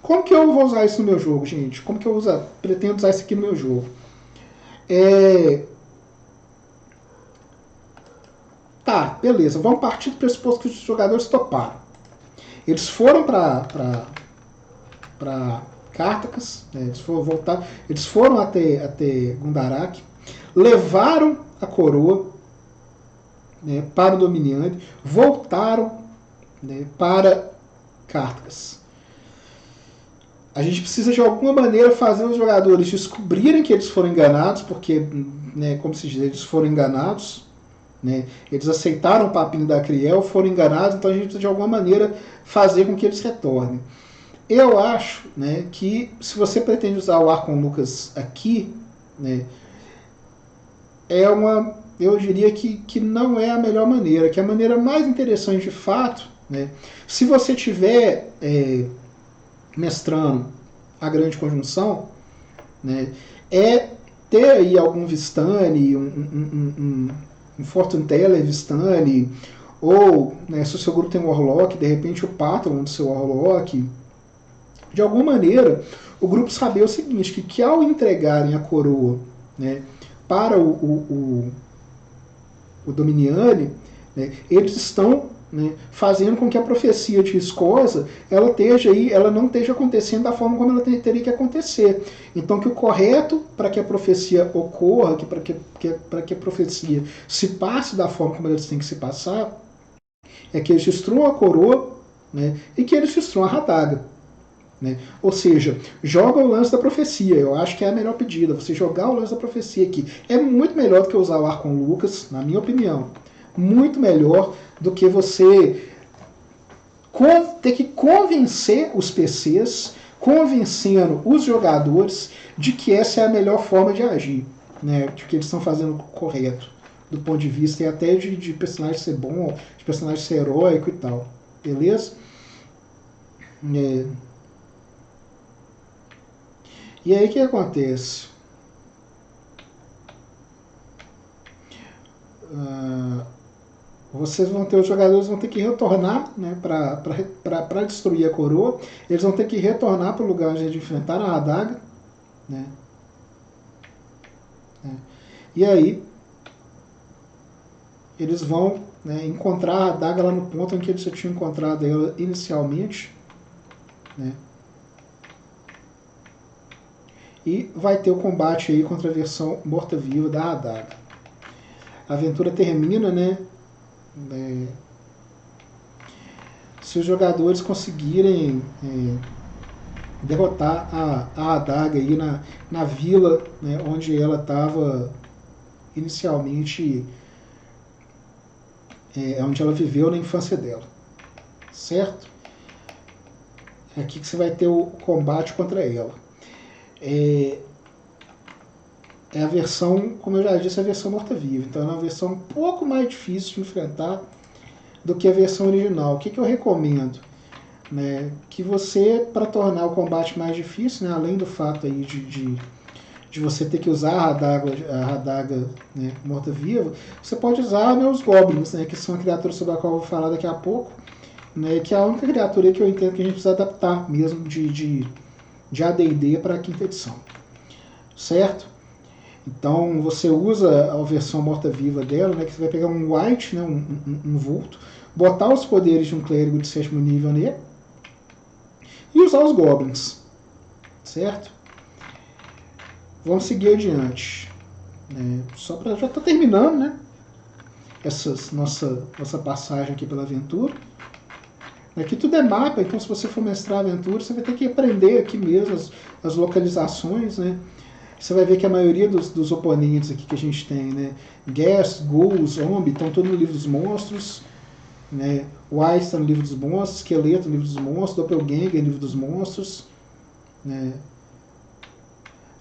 Como que eu vou usar isso no meu jogo, gente? Como que eu pretendo usar isso aqui no meu jogo? Tá, beleza. Vamos partir do pressuposto que os jogadores toparam. Eles foram para Cartacas, né? Eles foram até Gundarak, levaram a coroa, né, para o Dominiani, voltaram, né, para Cartacas. A gente precisa de alguma maneira fazer os jogadores descobrirem que eles foram enganados, porque, né, como se diz, eles foram enganados, né, eles aceitaram o papinho da Acriel, foram enganados, então a gente precisa de alguma maneira fazer com que eles retornem. Eu acho, né, que se você pretende usar o Arcon Lucas aqui, né, eu diria que não é a melhor maneira, que a maneira mais interessante de fato, né, se você tiver mestrando a grande conjunção, né, é ter aí algum Vistani, um Fortune Teller Vistani, ou, né, se o seu grupo tem um Warlock, de repente o Patron do seu Warlock. De alguma maneira, o grupo saber o seguinte, que ao entregarem a coroa, né, para o Dominiani, né, eles estão, né, fazendo com que a profecia de Escosa ela não esteja acontecendo da forma como ela teria que acontecer. Então, que o correto para que a profecia ocorra, para que a profecia se passe da forma como ela tem que se passar, é que eles destruam a coroa, né, e que eles destruam a Radaga. Né? Ou seja, joga o lance da profecia. Eu acho que é a melhor pedida. Você jogar o lance da profecia aqui é muito melhor do que usar o Arcon Lucas, na minha opinião. Muito melhor do que você ter que convencer os PCs, convencendo os jogadores de que essa é a melhor forma de agir, né? De que eles estão fazendo correto, do ponto de vista e até de personagem ser bom, de personagem ser heróico e tal. Beleza? E aí o que acontece? Os jogadores vão ter que retornar, né, para destruir a coroa. Eles vão ter que retornar para o lugar onde eles enfrentaram a adaga. Né? E aí eles vão, né, encontrar a adaga lá no ponto em que eles já tinham encontrado ela inicialmente. Né? E vai ter o combate aí contra a versão morta-viva da adaga. A aventura termina, né? Se os jogadores conseguirem derrotar a adaga aí na vila, né, onde ela estava inicialmente, onde ela viveu na infância dela, certo? É aqui que você vai ter o combate contra ela. É a versão, como eu já disse, a versão morta-viva. Então é uma versão um pouco mais difícil de enfrentar do que a versão original. O que eu recomendo? Né, que você, para tornar o combate mais difícil, né, além do fato aí de você ter que usar a Radaga, né, morta-viva, você pode usar, né, os Goblins, né, que são a criatura sobre a qual eu vou falar daqui a pouco, né, que é a única criatura que eu entendo que a gente precisa adaptar mesmo de AD&D para a quinta edição. Certo? Então você usa a versão morta-viva dela, né, que você vai pegar um White, né, um vulto, botar os poderes de um clérigo de 7º nível nele e usar os Goblins. Certo? Vamos seguir adiante. Só para já tá terminando, né? Nossa passagem aqui pela aventura. Aqui tudo é mapa, então se você for mestrar a aventura, você vai ter que aprender aqui mesmo as localizações, né? Você vai ver que a maioria dos oponentes aqui que a gente tem, né? Ghast, Ghouls, Zombie, estão todos no livro dos monstros, né? Wise está no livro dos monstros, Esqueleto no livro dos monstros, Doppelganger no livro dos monstros, né?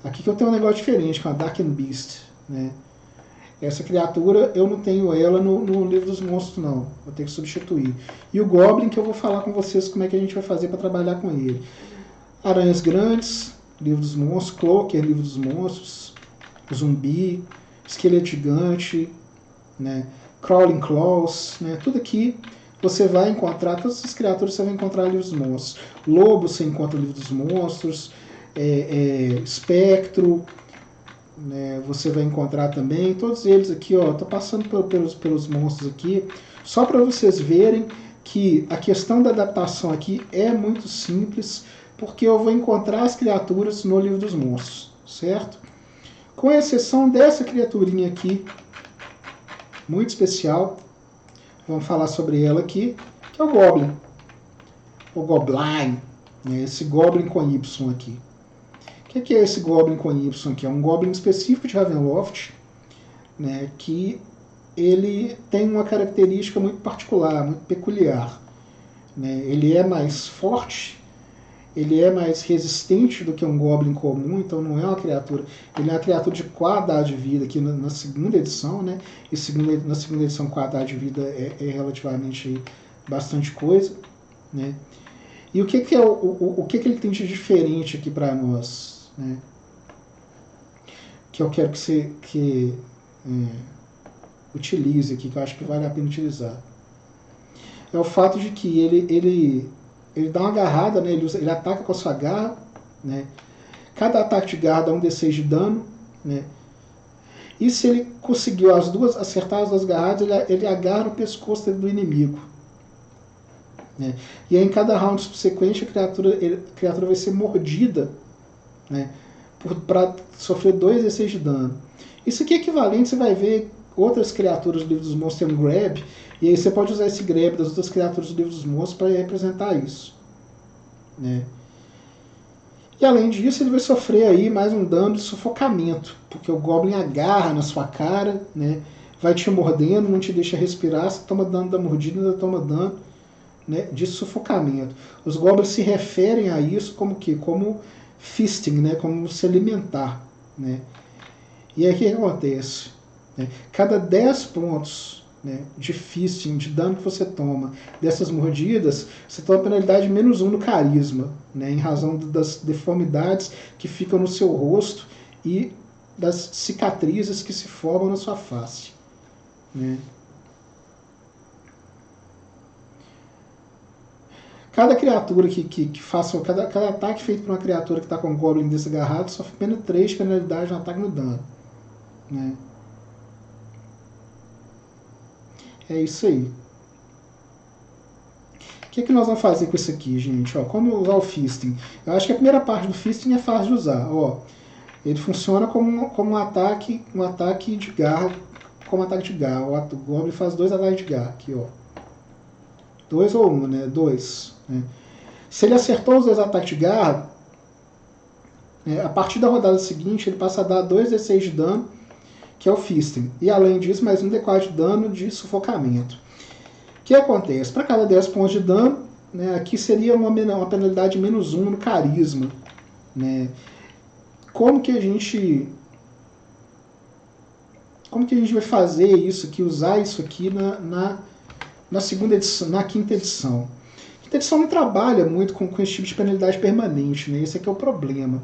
Aqui que eu tenho um negócio diferente com a Darken Beast, né? Essa criatura, eu não tenho ela no livro dos monstros, não. Vou ter que substituir. E o Goblin, que eu vou falar com vocês como é que a gente vai fazer para trabalhar com ele. Aranhas grandes, livro dos monstros. Cloaker, livro dos monstros. Zumbi, esqueleto gigante, né? Crawling Claws, né? Tudo aqui você vai encontrar, todas essas criaturas você vai encontrar no livro dos monstros. Lobo você encontra no livro dos monstros. Espectro, né, você vai encontrar também, todos eles aqui, ó, tô passando pelos monstros aqui, só para vocês verem que a questão da adaptação aqui é muito simples, porque eu vou encontrar as criaturas no livro dos monstros, certo? Com exceção dessa criaturinha aqui, muito especial, vamos falar sobre ela aqui, que é o Goblin, o Goblin, né, esse Goblin com Y aqui. O que é esse Goblin com Y aqui? É um Goblin específico de Ravenloft, né, que ele tem uma característica muito particular, muito peculiar. Né? Ele é mais forte, ele é mais resistente do que um Goblin comum, então não é uma criatura. Ele é uma criatura de qualidade de vida aqui na segunda edição, né? E na segunda edição qualidade de vida é relativamente bastante coisa, né? E o que que ele tem de diferente aqui para nós? Né? Que eu quero que você utilize aqui, que eu acho que vale a pena utilizar. É o fato de que ele dá uma agarrada, né? Ele ataca com a sua garra, né? Cada ataque de garra dá um D6 de dano, né? E se ele conseguiu acertar as duas garradas, ele agarra o pescoço do inimigo. Né? E aí, em cada round subsequente, a criatura vai ser mordida, né, para sofrer 2 D6 de dano. Isso aqui é equivalente, você vai ver outras criaturas do livro dos monstros tem um grab, e aí você pode usar esse grab das outras criaturas do livro dos monstros para representar isso. Né? E além disso, ele vai sofrer aí mais um dano de sufocamento, porque o Goblin agarra na sua cara, né, vai te mordendo, não te deixa respirar, você toma dano da mordida, ainda toma dano, né, de sufocamento. Os Goblins se referem a isso como que? Como feasting, né, como se alimentar. Né? E aí o que acontece? Né? Cada 10 pontos, né, de feasting, de dano que você toma dessas mordidas, você toma penalidade de -1 no carisma, né, em razão das deformidades que ficam no seu rosto e das cicatrizes que se formam na sua face. Né? Cada criatura que faça, cada ataque feito por uma criatura que está com um Goblin desse agarrado sofre apenas 3 penalidades no ataque no dano. Né? É isso aí. O que nós vamos fazer com isso aqui, gente? Ó, como usar o Feasting? Eu acho que a primeira parte do Feasting é fácil de usar. Ó, ele funciona como um ataque de garra. Como ataque de garra. O Goblin faz 2 ataques de garra. Aqui, ó. 2 ou 1, né? 2. Né? Se ele acertou os 2 ataques de garra, a partir da rodada seguinte ele passa a dar 2 D6 de dano, que é o Feasting. E além disso, mais um D4 de dano de sufocamento. O que acontece? Para cada 10 pontos de dano, né, aqui seria uma penalidade de -1 no carisma. Né? Como que a gente vai fazer isso aqui, usar isso aqui na segunda edição, na quinta edição? A quinta edição não trabalha muito com esse tipo de penalidade permanente, né? Esse aqui é o problema.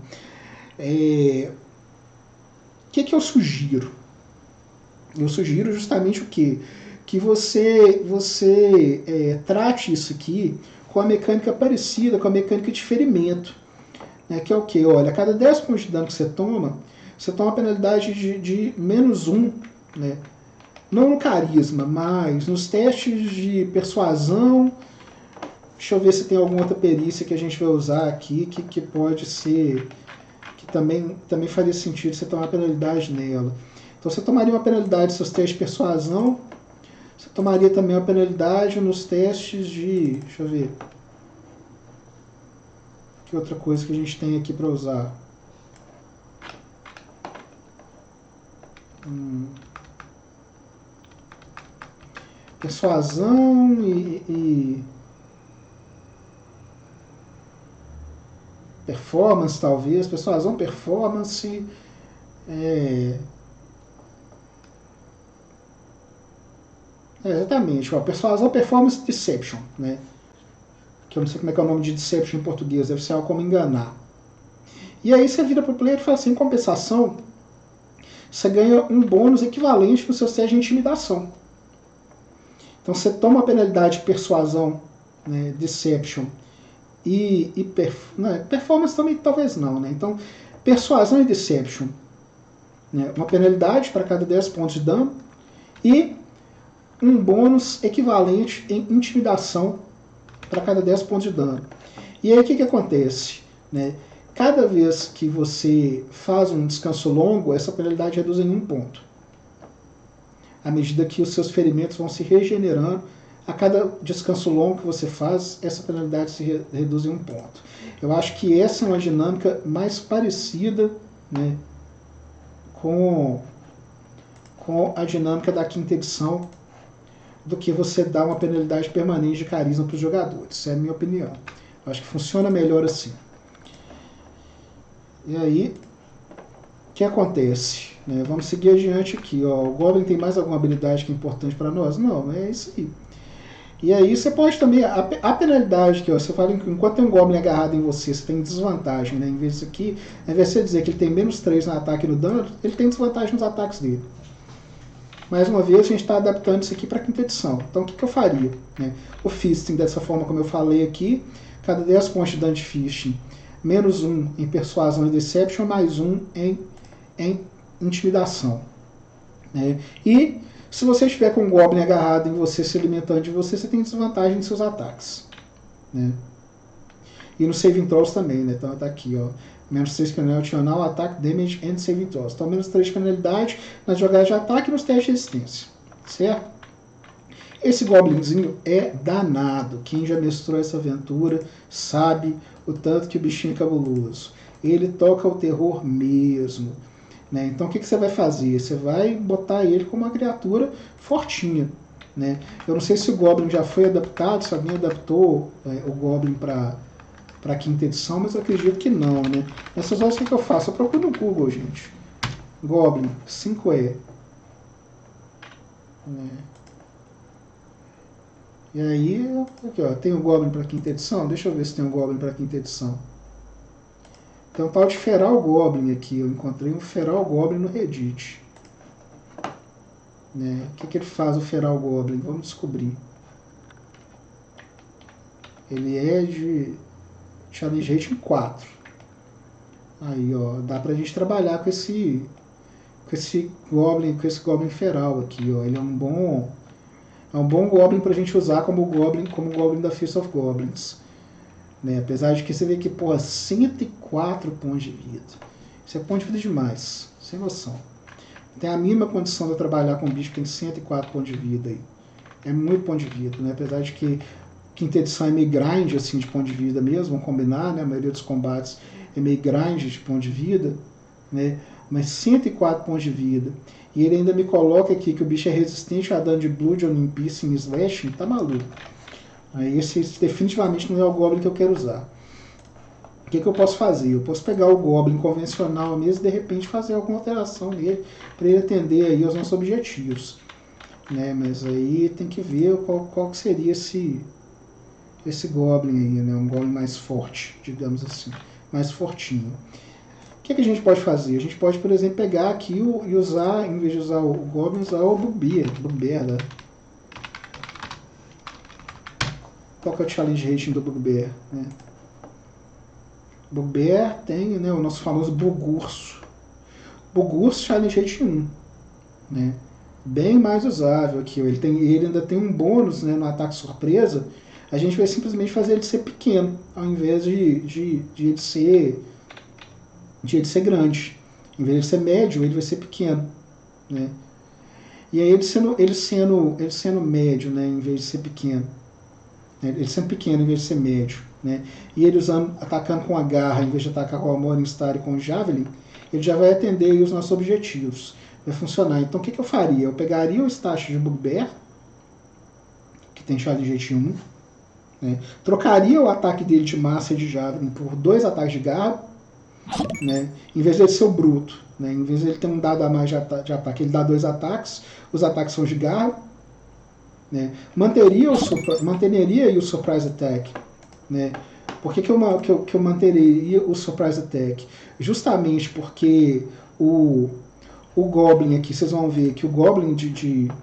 O que eu sugiro? Eu sugiro justamente o quê? Que você trate isso aqui com a mecânica parecida com a mecânica de ferimento. Né? Que é o quê? Olha, a cada 10 pontos de dano que você toma uma penalidade de -1, né? Não no carisma, mas nos testes de persuasão. Deixa eu ver se tem alguma outra perícia que a gente vai usar aqui que pode ser, que também faria sentido você tomar penalidade nela. Então você tomaria uma penalidade nos seus testes de persuasão, você tomaria também uma penalidade nos testes de... Deixa eu ver. Que outra coisa que a gente tem aqui para usar? Persuasão e performance, talvez. Persuasão, performance... exatamente, ó, persuasão, performance, deception, né? Que eu não sei como é que é o nome de deception em português, deve ser algo como enganar. E aí você vira para o player e fala assim, em compensação, você ganha um bônus equivalente nos seus testes de intimidação. Então você toma a penalidade de persuasão, né, deception performance também talvez não, né? Então, persuasão e deception, né, uma penalidade para cada 10 pontos de dano e um bônus equivalente em intimidação para cada 10 pontos de dano. E aí o que acontece? Né? Cada vez que você faz um descanso longo, essa penalidade reduz em 1 ponto. À medida que os seus ferimentos vão se regenerando, a cada descanso longo que você faz, essa penalidade se reduz em 1 ponto. Eu acho que essa é uma dinâmica mais parecida, né, com a dinâmica da quinta edição do que você dar uma penalidade permanente de carisma para os jogadores. Essa é a minha opinião. Eu acho que funciona melhor assim. E aí, o que acontece? Né? Vamos seguir adiante aqui. Ó. O Goblin tem mais alguma habilidade que é importante para nós? Não, é isso aí. E aí você pode também... A penalidade que você fala, enquanto tem um Goblin agarrado em você, você tem desvantagem. Né? Em vez disso aqui, ao invés de você dizer que ele tem menos 3 no ataque e no dano, ele tem desvantagem nos ataques dele. Mais uma vez, a gente está adaptando isso aqui para a quinta edição. Então, o que eu faria? Né? O Fisting, dessa forma como eu falei aqui, cada 10 pontos de dano de Fisting, menos 1 em Persuasão e Deception, mais 1 em Intimidação. Né? E, se você estiver com um Goblin agarrado em você, se alimentando de você, você tem desvantagem nos seus ataques. Né? E no Saving Throws também, né? Então, está aqui, ó. Menos 3 penalidade adicional, ataque, damage and saving throws. Então, menos 3 penalidade nas jogadas de ataque e nos testes de resistência. Certo? Esse Goblinzinho é danado. Quem já mestrou essa aventura sabe o tanto que o bichinho é cabuloso. Ele toca o terror mesmo. Né? Então, o que você vai fazer? Você vai botar ele como uma criatura fortinha. Né? Eu não sei se o Goblin já foi adaptado, se alguém adaptou o Goblin para a quinta edição, mas eu acredito que não, né? Nessas horas, o que eu faço? Eu procuro no Google, gente. Goblin 5E. Né? E aí, aqui, ó, tem o Goblin para quinta edição? Deixa eu ver se tem um Goblin para quinta edição. Tem um tal de Feral Goblin aqui. Eu encontrei um Feral Goblin no Reddit. Né? O que ele faz, o Feral Goblin? Vamos descobrir. Ele é de Challenge Rating 4. Aí, ó, dá pra gente trabalhar com esse Goblin feral aqui, ó. Ele é um bom Goblin pra gente usar como Goblin da Feast of Goblins. Né? Apesar de que você vê que, porra, 104 pontos de vida. Isso é ponto de vida demais. Sem noção. Tem a mínima condição de eu trabalhar com um bicho que tem 104 pontos de vida aí. É muito ponto de vida, né? Apesar de que quinta edição é meio grind assim, de ponto de vida mesmo, vamos combinar, né? A maioria dos combates é meio grind de ponto de vida, né? Mas 104 pontos de vida. E ele ainda me coloca aqui que o bicho é resistente a dano de Bludgeoning, Piercing e Slashing, tá maluco. Aí esse definitivamente não é o Goblin que eu quero usar. O que eu posso fazer? Eu posso pegar o Goblin convencional mesmo e de repente fazer alguma alteração nele para ele atender aí aos nossos objetivos. Né? Mas aí tem que ver qual que seria esse Goblin aí, né? Um Goblin mais forte, digamos assim, mais fortinho. O que a gente pode fazer? A gente pode, por exemplo, pegar aqui e usar, em vez de usar o Goblin, usar o Bugbear, né? Qual que é o challenge rating do Bugbear? Né? Bugbear tem, né, o nosso famoso Bugurso. Bugurso challenge rating 1. Né? Bem mais usável aqui. Ele ainda tem um bônus, né, no ataque surpresa. A gente vai simplesmente fazer ele ser pequeno, ao invés de ele ser grande. Em vez de ser médio, ele vai ser pequeno. né? E aí ele sendo médio, né, em vez de ser pequeno. Né? Ele sendo pequeno em vez de ser médio. Né? E ele atacando com a garra em vez de atacar com a Morningstar e com o Javelin, ele já vai atender aí os nossos objetivos. Vai funcionar. Então o que eu faria? Eu pegaria o stat de Bugbear, que tem Charge 1, né? Trocaria o ataque dele de massa e de Javelin por 2 ataques de garra, né? Em vez de ele ser o bruto. Né? Em vez de ele ter um dado a mais de ataque, ele dá 2 ataques, os ataques são de garra. Né? Manteria o Surprise Attack. Né? Por que eu manteria o Surprise Attack? Justamente porque o Goblin aqui, vocês vão ver que o Goblin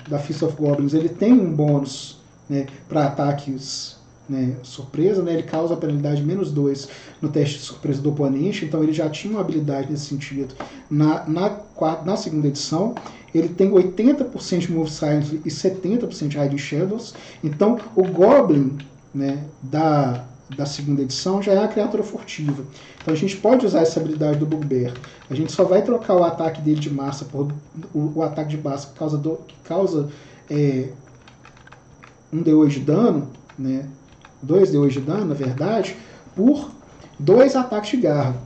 da Feast of Goblins, ele tem um bônus, né, para ataques, né, surpresa, né, ele causa a penalidade -2 no teste de surpresa do oponente, então ele já tinha uma habilidade nesse sentido na segunda edição. Ele tem 80% de Move Silence e 70% de Hiding Shadows, então o Goblin, né, da segunda edição já é a criatura furtiva. Então a gente pode usar essa habilidade do Bugbear. A gente só vai trocar o ataque dele de massa por o ataque de massa que causa 1d8 de dano, né? 2d8 de dano, na verdade, por 2 ataques de garra.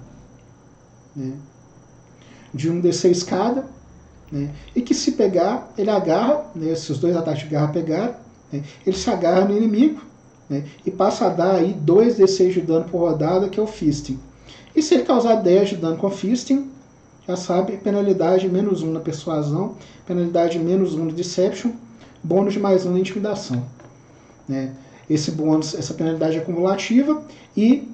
Né? De 1d6 cada. Né? E que se pegar, ele agarra, né? Se os 2 ataques de garra pegarem, né? Ele se agarra no inimigo, né? E passa a dar aí 2d6 de dano por rodada, que é o Feasting. E se ele causar 10 de dano com Feasting, já sabe, penalidade -1 na persuasão, penalidade -1 no Deception, bônus de +1 na intimidação. Né? Esse bônus, essa penalidade é acumulativa, e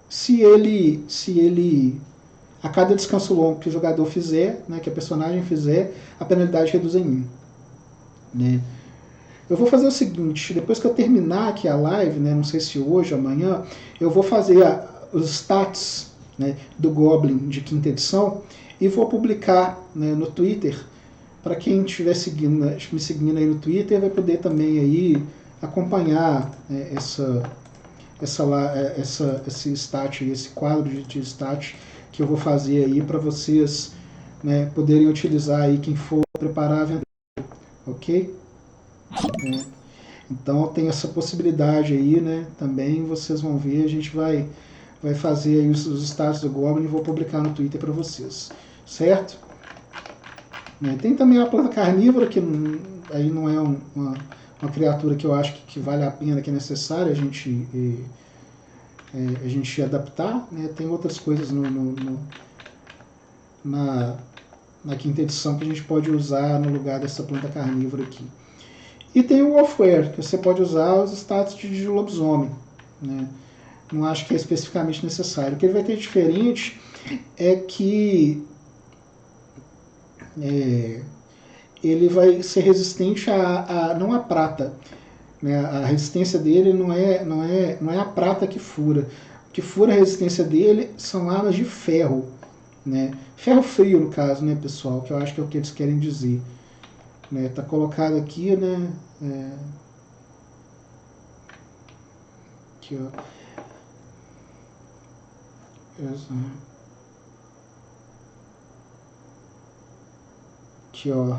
se ele a cada descanso longo que o jogador fizer, né, que a personagem fizer, a penalidade reduz em 1. Né? Eu vou fazer o seguinte, depois que eu terminar aqui a live, né, não sei se hoje ou amanhã, eu vou fazer os stats, né, do Goblin de 5ª edição e vou publicar, né, no Twitter. Para quem estiver me seguindo aí no Twitter, vai poder também aí acompanhar, né, esse stat, esse quadro de stat que eu vou fazer aí para vocês, né, poderem utilizar aí quem for preparar a aventura, ok? Então tem essa possibilidade aí, né? Também vocês vão ver, a gente vai fazer aí os stats do Goblin e vou publicar no Twitter para vocês, certo? Tem também a planta carnívora, que aí não é uma criatura que eu acho que vale a pena, que é necessária a gente adaptar, né? Tem outras coisas na 5ª edição que a gente pode usar no lugar dessa planta carnívora aqui. E tem o Wolfware, que você pode usar os status de lobisomem. Né? Não acho que é especificamente necessário. O que ele vai ter de diferente é que ele vai ser resistente não a prata. Né? A resistência dele não é a prata que fura. O que fura a resistência dele são armas de ferro. Né? Ferro frio, no caso, né, pessoal? Que eu acho que é o que eles querem dizer. Tá colocado aqui, né? Aqui, ó. Aqui, ó.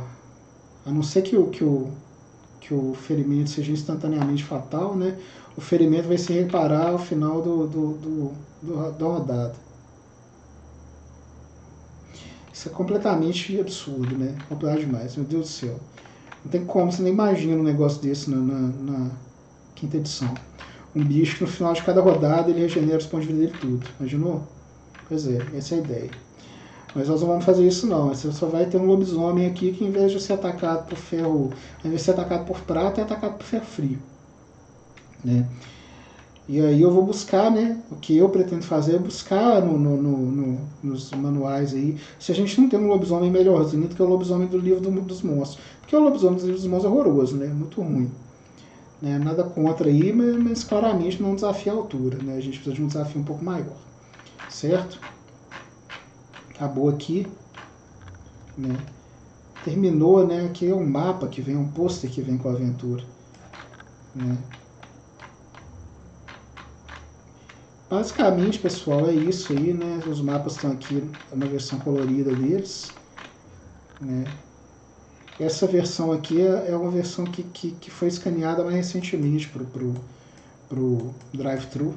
A não ser que o ferimento seja instantaneamente fatal, né? O ferimento vai se reparar ao final da rodada. Isso é completamente absurdo, né? Complicado demais, meu Deus do céu. Não tem como, você nem imagina um negócio desse na 5ª edição. Um bicho que no final de cada rodada ele regenera os pontos de vida dele tudo. Imaginou? Pois é, essa é a ideia. Mas nós não vamos fazer isso não. Você só vai ter um lobisomem aqui que, em vez de ser atacado por ferro, ao invés de ser atacado por prata, é atacado por ferro frio. Né? E aí eu vou buscar, né? O que eu pretendo fazer é buscar nos manuais aí, se a gente não tem um lobisomem melhorzinho do que o lobisomem do livro dos monstros. Porque o lobisomem do livro dos monstros é horroroso, né? Muito ruim. Né? Nada contra aí, mas claramente não desafia a altura. Né? A gente precisa de um desafio um pouco maior. Certo? Acabou aqui. Né? Terminou, né? Aqui é um mapa que vem, um pôster que vem com a aventura. Né? Basicamente, pessoal, é isso aí, né? Os mapas estão aqui, uma versão colorida deles. Né? essa versão aqui é uma versão que foi escaneada mais recentemente pro drive-thru.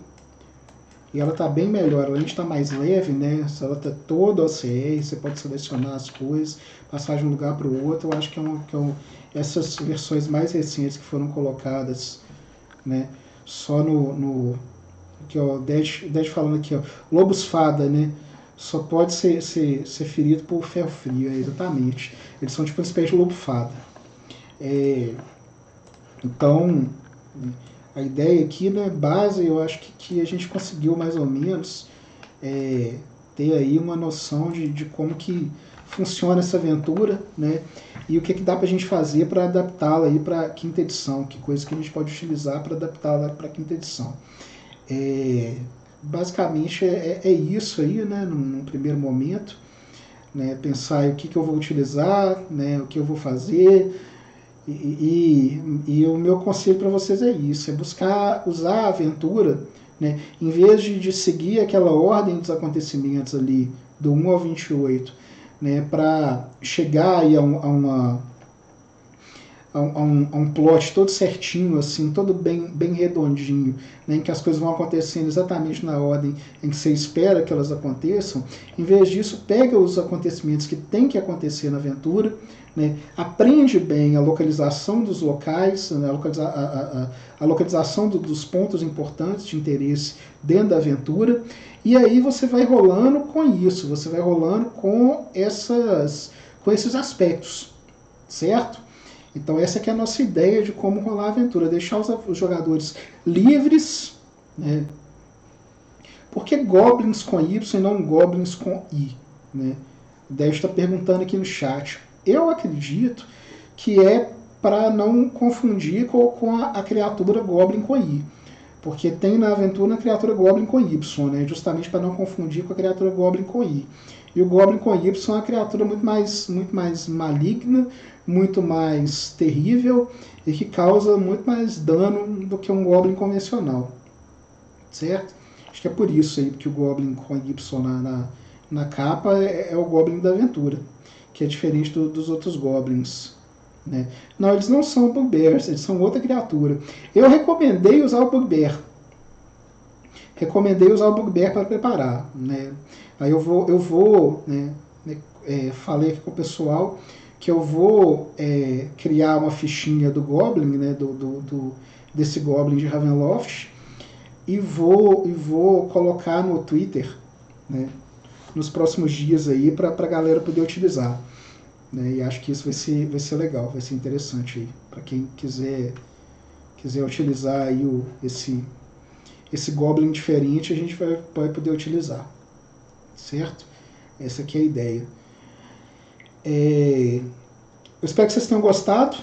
E ela está bem melhor, além de estar mais leve, né? Ela está toda OCR, você pode selecionar as coisas, passar de um lugar para o outro. Eu acho que essas versões mais recentes que foram colocadas, né? Só aqui, ó, o Ded falando aqui, ó, lobos fada, né? Só pode ser ferido por ferro frio, exatamente. Eles são tipo uma espécie de lobo fada. Então, a ideia aqui, né, base, eu acho que a gente conseguiu mais ou menos ter aí uma noção de como que funciona essa aventura, né, e o que dá pra gente fazer para adaptá-la aí para a quinta edição, que coisa que a gente pode utilizar para adaptá-la para a quinta edição. Basicamente é isso aí, né, num primeiro momento, né, pensar o que eu vou utilizar, né, o que eu vou fazer. E o meu conselho para vocês é isso, é buscar usar a aventura, né, em vez de seguir aquela ordem dos acontecimentos ali, do 1 ao 28, né, para chegar aí a um plot todo certinho, assim, todo bem redondinho, né, em que as coisas vão acontecendo exatamente na ordem em que você espera que elas aconteçam. Em vez disso, pega os acontecimentos que tem que acontecer na aventura, né, aprende bem a localização dos locais, né, a localização dos pontos importantes de interesse dentro da aventura, e aí você vai rolando com isso, você vai rolando com esses aspectos, certo? Então essa que é a nossa ideia de como rolar a aventura, deixar os jogadores livres, né? Por que goblins com Y e não goblins com I? Né? O Dave está perguntando aqui no chat. Eu acredito que é para não confundir com a criatura goblin com I. Porque tem na aventura a criatura goblin com Y, né? Justamente para não confundir com a criatura goblin com I. E o goblin com Y é uma criatura muito mais maligna, muito mais terrível e que causa muito mais dano do que um goblin convencional, certo? Acho que é por isso aí que o goblin com Y na capa é o goblin da aventura, que é diferente dos outros goblins, né? Não, eles não são bugbears, eles são outra criatura. Eu recomendei usar o bugbear. Recomendei usar o bugbear para preparar, né? Aí eu vou, né, falei aqui com o pessoal que eu vou criar uma fichinha do Goblin, né, desse Goblin de Ravenloft, e vou colocar no Twitter, né, nos próximos dias aí para a galera poder utilizar, né, e acho que isso vai ser legal, vai ser interessante aí para quem quiser utilizar aí esse Goblin diferente, a gente vai poder utilizar, certo? Essa aqui é a ideia. Eu espero que vocês tenham gostado,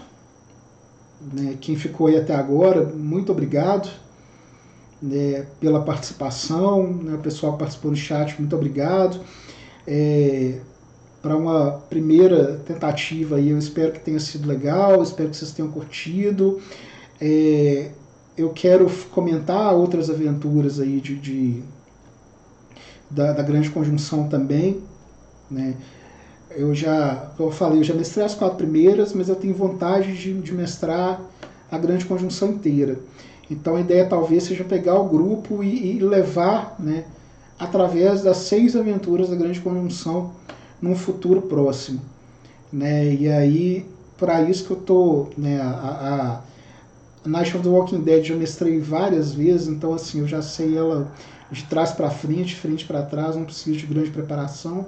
né? Quem ficou aí até agora, muito obrigado, né, pela participação, né, o pessoal que participou no chat, muito obrigado. Para uma primeira tentativa aí, eu espero que tenha sido legal, espero que vocês tenham curtido. Eu quero comentar outras aventuras aí da Grande Conjunção também, né? Eu já mestrei as 4 primeiras, mas eu tenho vontade de mestrar a Grande Conjunção inteira. Então a ideia talvez seja pegar o grupo e levar, né, através das 6 aventuras da Grande Conjunção num futuro próximo, né? E aí, para isso que eu tô, né, a Night of the Walking Dead eu mestrei várias vezes, então assim, eu já sei ela de trás para frente, frente para trás, não preciso de grande preparação.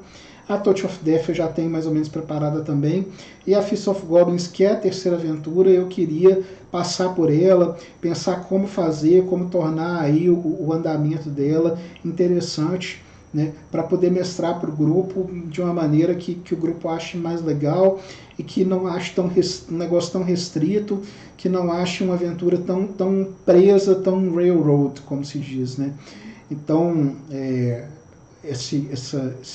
A Touch of Death eu já tenho mais ou menos preparada também. E a Feast of Goblins, que é a terceira aventura, eu queria passar por ela, pensar como fazer, como tornar aí o andamento dela interessante, né, para poder mestrar para o grupo de uma maneira que o grupo ache mais legal e que não ache um negócio tão restrito, que não ache uma aventura tão presa, tão railroad, como se diz, né? Então, esse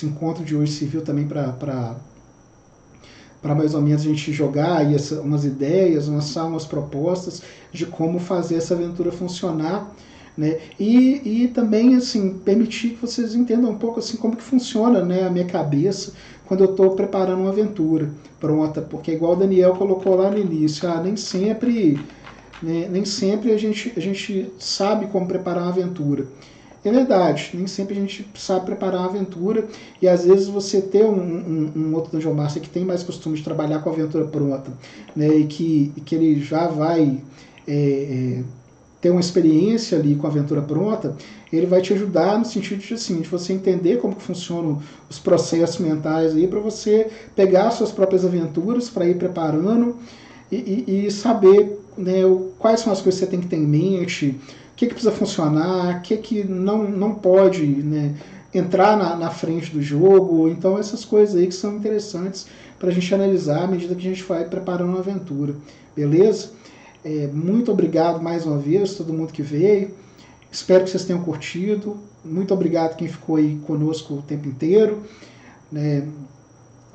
encontro de hoje serviu também para mais ou menos a gente jogar aí umas ideias, lançar umas propostas de como fazer essa aventura funcionar, né? E também assim permitir que vocês entendam um pouco assim como que funciona, né, a minha cabeça quando eu estou preparando uma aventura pronta, porque igual o Daniel colocou lá no início, nem sempre, né, nem sempre a gente sabe como preparar uma aventura. É verdade, nem sempre a gente sabe preparar uma aventura, e às vezes você ter um outro Dungeon Master que tem mais costume de trabalhar com a aventura pronta, né, e que ele já vai ter uma experiência ali com a aventura pronta, ele vai te ajudar no sentido de, assim, de você entender como que funcionam os processos mentais aí, para você pegar suas próprias aventuras, para ir preparando e saber, né, quais são as coisas que você tem que ter em mente, o que precisa funcionar, o que não pode, né, entrar na frente do jogo. Então essas coisas aí que são interessantes para a gente analisar à medida que a gente vai preparando uma aventura. Beleza? Muito obrigado mais uma vez, todo mundo que veio. Espero que vocês tenham curtido. Muito obrigado quem ficou aí conosco o tempo inteiro.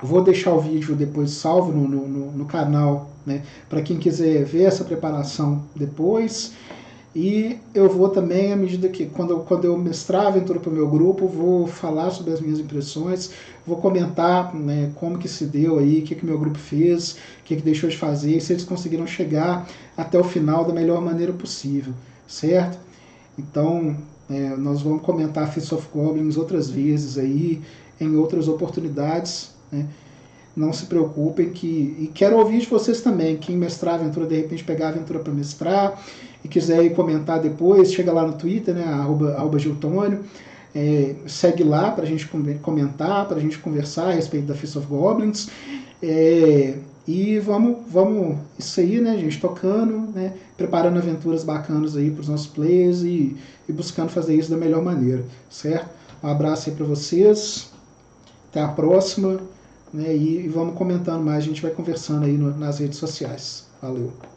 Vou deixar o vídeo depois salvo no canal, né, para quem quiser ver essa preparação depois. E eu vou também, à medida que, quando eu mestrar a aventura para o meu grupo, vou falar sobre as minhas impressões, vou comentar, né, como que se deu aí, o que meu grupo fez, o que deixou de fazer, se eles conseguiram chegar até o final da melhor maneira possível, certo? Então, nós vamos comentar Fist of Goblins outras vezes aí, em outras oportunidades, né? Não se preocupem, e quero ouvir de vocês também. Quem mestrar a aventura, de repente pegar a aventura para mestrar e quiser ir comentar depois, chega lá no Twitter, né, @Giltonio, segue lá para a gente comentar, para a gente conversar a respeito da Fist of Goblins. E vamos isso aí, né, gente, tocando, né, preparando aventuras bacanas aí para os nossos players e buscando fazer isso da melhor maneira, certo? Um abraço aí para vocês, até a próxima. E vamos comentando mais, a gente vai conversando aí nas redes sociais. Valeu!